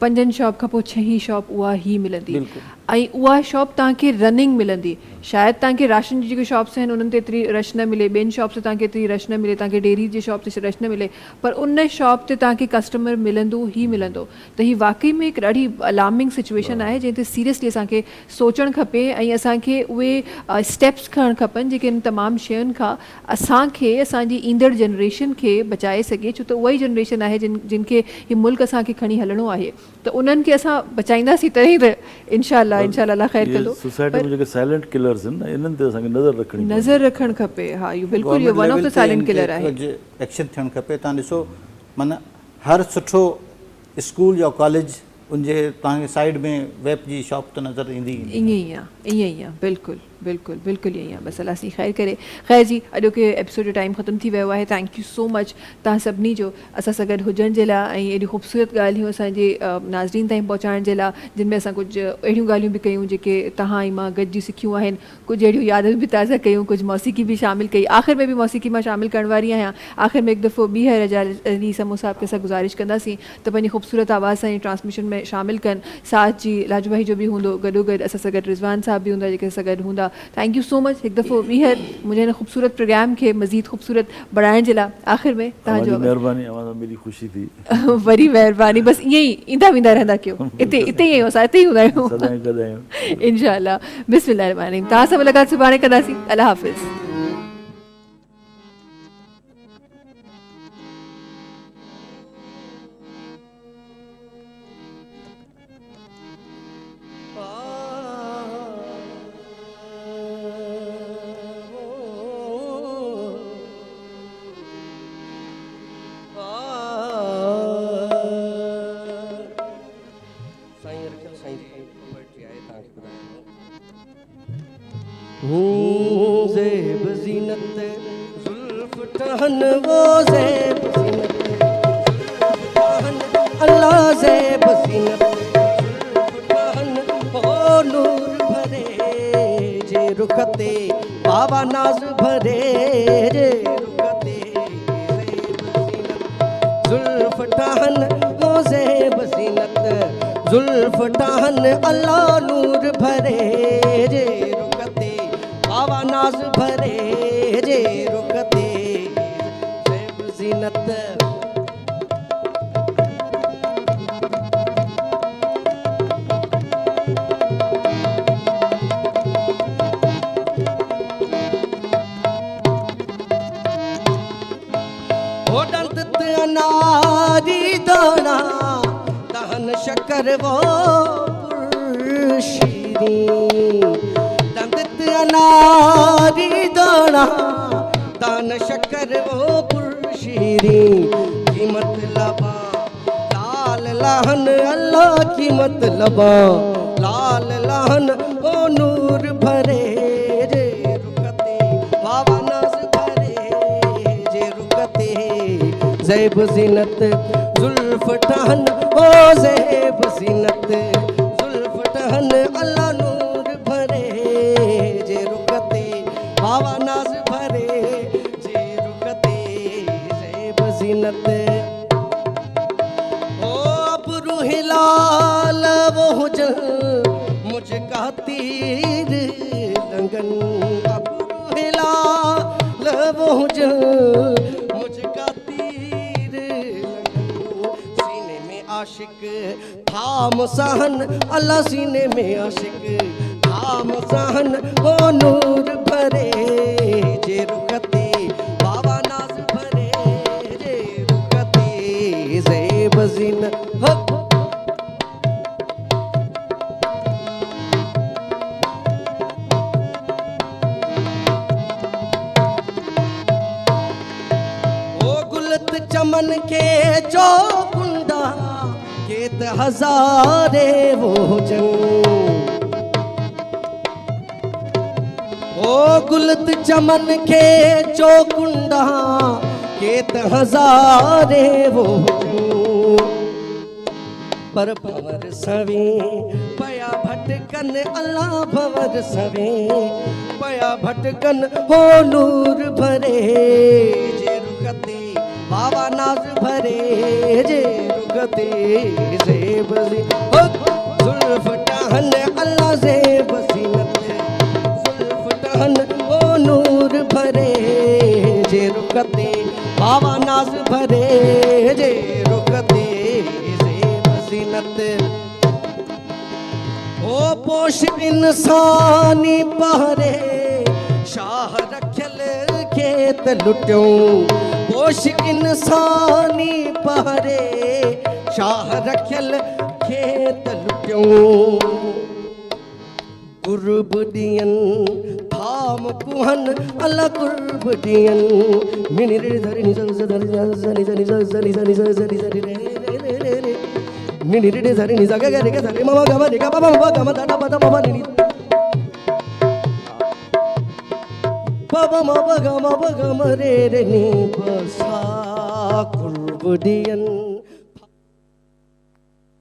5 शॉप खां पोइ 6 शॉप उहा ई मिलंदी ऐं उहा शॉप तव्हांखे रनिंग मिलंदी। शायदि तव्हांखे राशन जी जेके शॉप्स आहिनि उन्हनि ते एतिरी रश न मिले, ॿियनि शॉप्स ते तव्हांखे एतिरी रश न मिले, तव्हांखे डेयरी जे शॉप ते रश न मिले, पर उन शॉप ते तव्हांखे कस्टमर मिलंदो ई मिलंदो। त हीअ वाक़ई में हिकु ॾाढी अलार्मिंग सिचुएशन आहे जंहिं ते सीरियसली असांखे सोचणु खपे ऐं असांखे उहे स्टेप्स खणणु खपनि जेके इन तमामु शयुनि खां असांखे असांजी ईंदड़ जनरेशन खे बचाए सघे, छो त उहा ई जनरेशन आहे जिन खे हीउ मुल्क असांखे खणी हलणो आहे। त उन्हनि खे असां बचाईंदासीं तॾहिं त इनशाअल्लाह अल्लाह ख़ैर कंदो। सोसाइटी में जेके साइलेंट किलर्स आहिनि इन्हनि ते असांखे नज़र रखणी खपे। हा, इहो बिल्कुलु इहो one of the silent killer आहे। एक्शन थियणु खपे। तव्हां ॾिसो माना हर सुठो स्कूल या कॉलेज उनजे तव्हांखे साइड में वेब जी शॉप त नज़र ईंदी ईअं ई आहे। ईअं बिल्कुलु बिल्कुलु बिल्कुलु ईअं बसि अलाह सी ख़ैरु करे। ख़ैर जी, अॼु के एपिसोड जो टाइम ख़तमु थी वियो आहे। थैंक यू सो मच तव्हां सभिनी जो असां सां गॾु हुजण जे लाइ ऐं एॾी ख़ूबसूरत ॻाल्हियूं असांजे नाज़रीन ताईं पहुचाइण जे लाइ, जिन में असां कुझु अहिड़ियूं ॻाल्हियूं बि कयूं जेके तव्हां ऐं मां गॾिजी सिखियूं आहिनि, कुझु अहिड़ियूं यादि बि ताज़ा कयूं, कुझु मौसीक़ी बि शामिलु कई। आख़िर में बि मौसीक़ी मां शामिलु करण वारी आहियां। आख़िर में हिकु दफ़ो ॿीहर रजा अली समो साहिब खे असां गुज़ारिश कंदासीं त पंहिंजी ख़ूबसूरत आवाज़ सां ट्रांसमिशन में शामिलु कनि। साथ जी लाजू जो बि हूंदो, गॾोगॾु असां सां गॾु रिज़वान साहब बि हूंदा जेके असां गॾु हूंदा। थैंक यू सो मच हिकु दफ़ो ॿीहर मुंहिंजे हिन ख़ूबसूरत प्रोग्राम खे मज़ीद ख़ूबसूरत बणाइण जे लाइ। आख़िर में तव्हांजो महिरबानी, मेरी ख़ुशी थी। वरी महिरबानी, बसि ईअं ई ईंदा वेंदा रहंदा कयो। हिते हिते ई आहियूं असां, हिते ई हूंदा आहियूं इंशाअल्लाह। बिस्मिल्लाह रहमान रहीम। तव्हां सां मुलाक़ात सुभाणे कंदासीं। अल्लाह हाफ़िज़। ज़ेब ज़ीनत ज़ुल्फ़ टहन वो ज़ेब ज़ीनत टहन अल्लाह ज़ेब ज़ीनत ज़ुल्फ़ टहन ओ नूर भरे जे रुखते बाबा नाज भरे जे रुखते ज़ुल्फ़ टहन वो ज़ेब ज़ीनत ज़ुल्फ़ टहन अल्लाह नूर भरे जे बाबा नाज भरे जे रुखते ज़ेब ज़ीनत। ओ दंत अनारी दाना दहन शक्कर वो पुरशीरी अनारी दाना दान शक्कर वो पुरशीरी कीमत लबा लाल लहन अल्लाह कीमत लबा लाल लहन ओ नूर भरे जे रुकते बाबा नाज भरे जे रुकते ज़ेब ज़ीनत ज़ुल्फ़ टहन ओ ज़ेब ज़ीनत ज़ुल्फ़ टहन अल्लाह नूर भरे बाबा नाज भरे जे रुकते ज़ेब ज़ीनत। ओ अबरू हिलाल वो हुजन मुझका तीर लंगन अबरू हिलाल वो हुजन मुझका तीर लंगन सीने में आशिक थाम सहन अल्लाह सीने में आशिक थाम सहन ओ नूर भरे जे रुकते बाबा नाज भरे जे रुकते ज़ेब ज़ीनत। ओ गुलत चमन के चौकुंडा केत हज़ारे वो जंग ओ गुलत चमन के चौकुंडा केत हज़ारे वो पर भंवर सवे पया भटकन अल्लाह भंवर सवे पया भटकन हो नूर भरे जे रुकते बाबा नाज भरे जे रुकते ज़ेब ज़ीनत ज़ुल्फ़ टहन अल्लाह ज़ेब ज़ीनत ओ नूर भरे जे रुकते बाबा नाज भरे जे रुकते ज़ेब ज़ीनत। ओ पोश इंसानी पहरे शाह रखियल खेत लुटियूं पोश इंसानी पहरे शाह रखियल खेत लुटियूं कुर्ब ॾियन थाम कुहन अल्लाह कुर्ब ॾियन मिनी रे धरी नि जनि जनि जनि जनि जनि जनि जनि जनि रे रे रे मिनी रे धरी नि जगा गे रे धरी ममा गा मा रे गा बाबा गा मा दा दा दा बाबा नि ma ba ga ma re re ni ba sa kul budiyan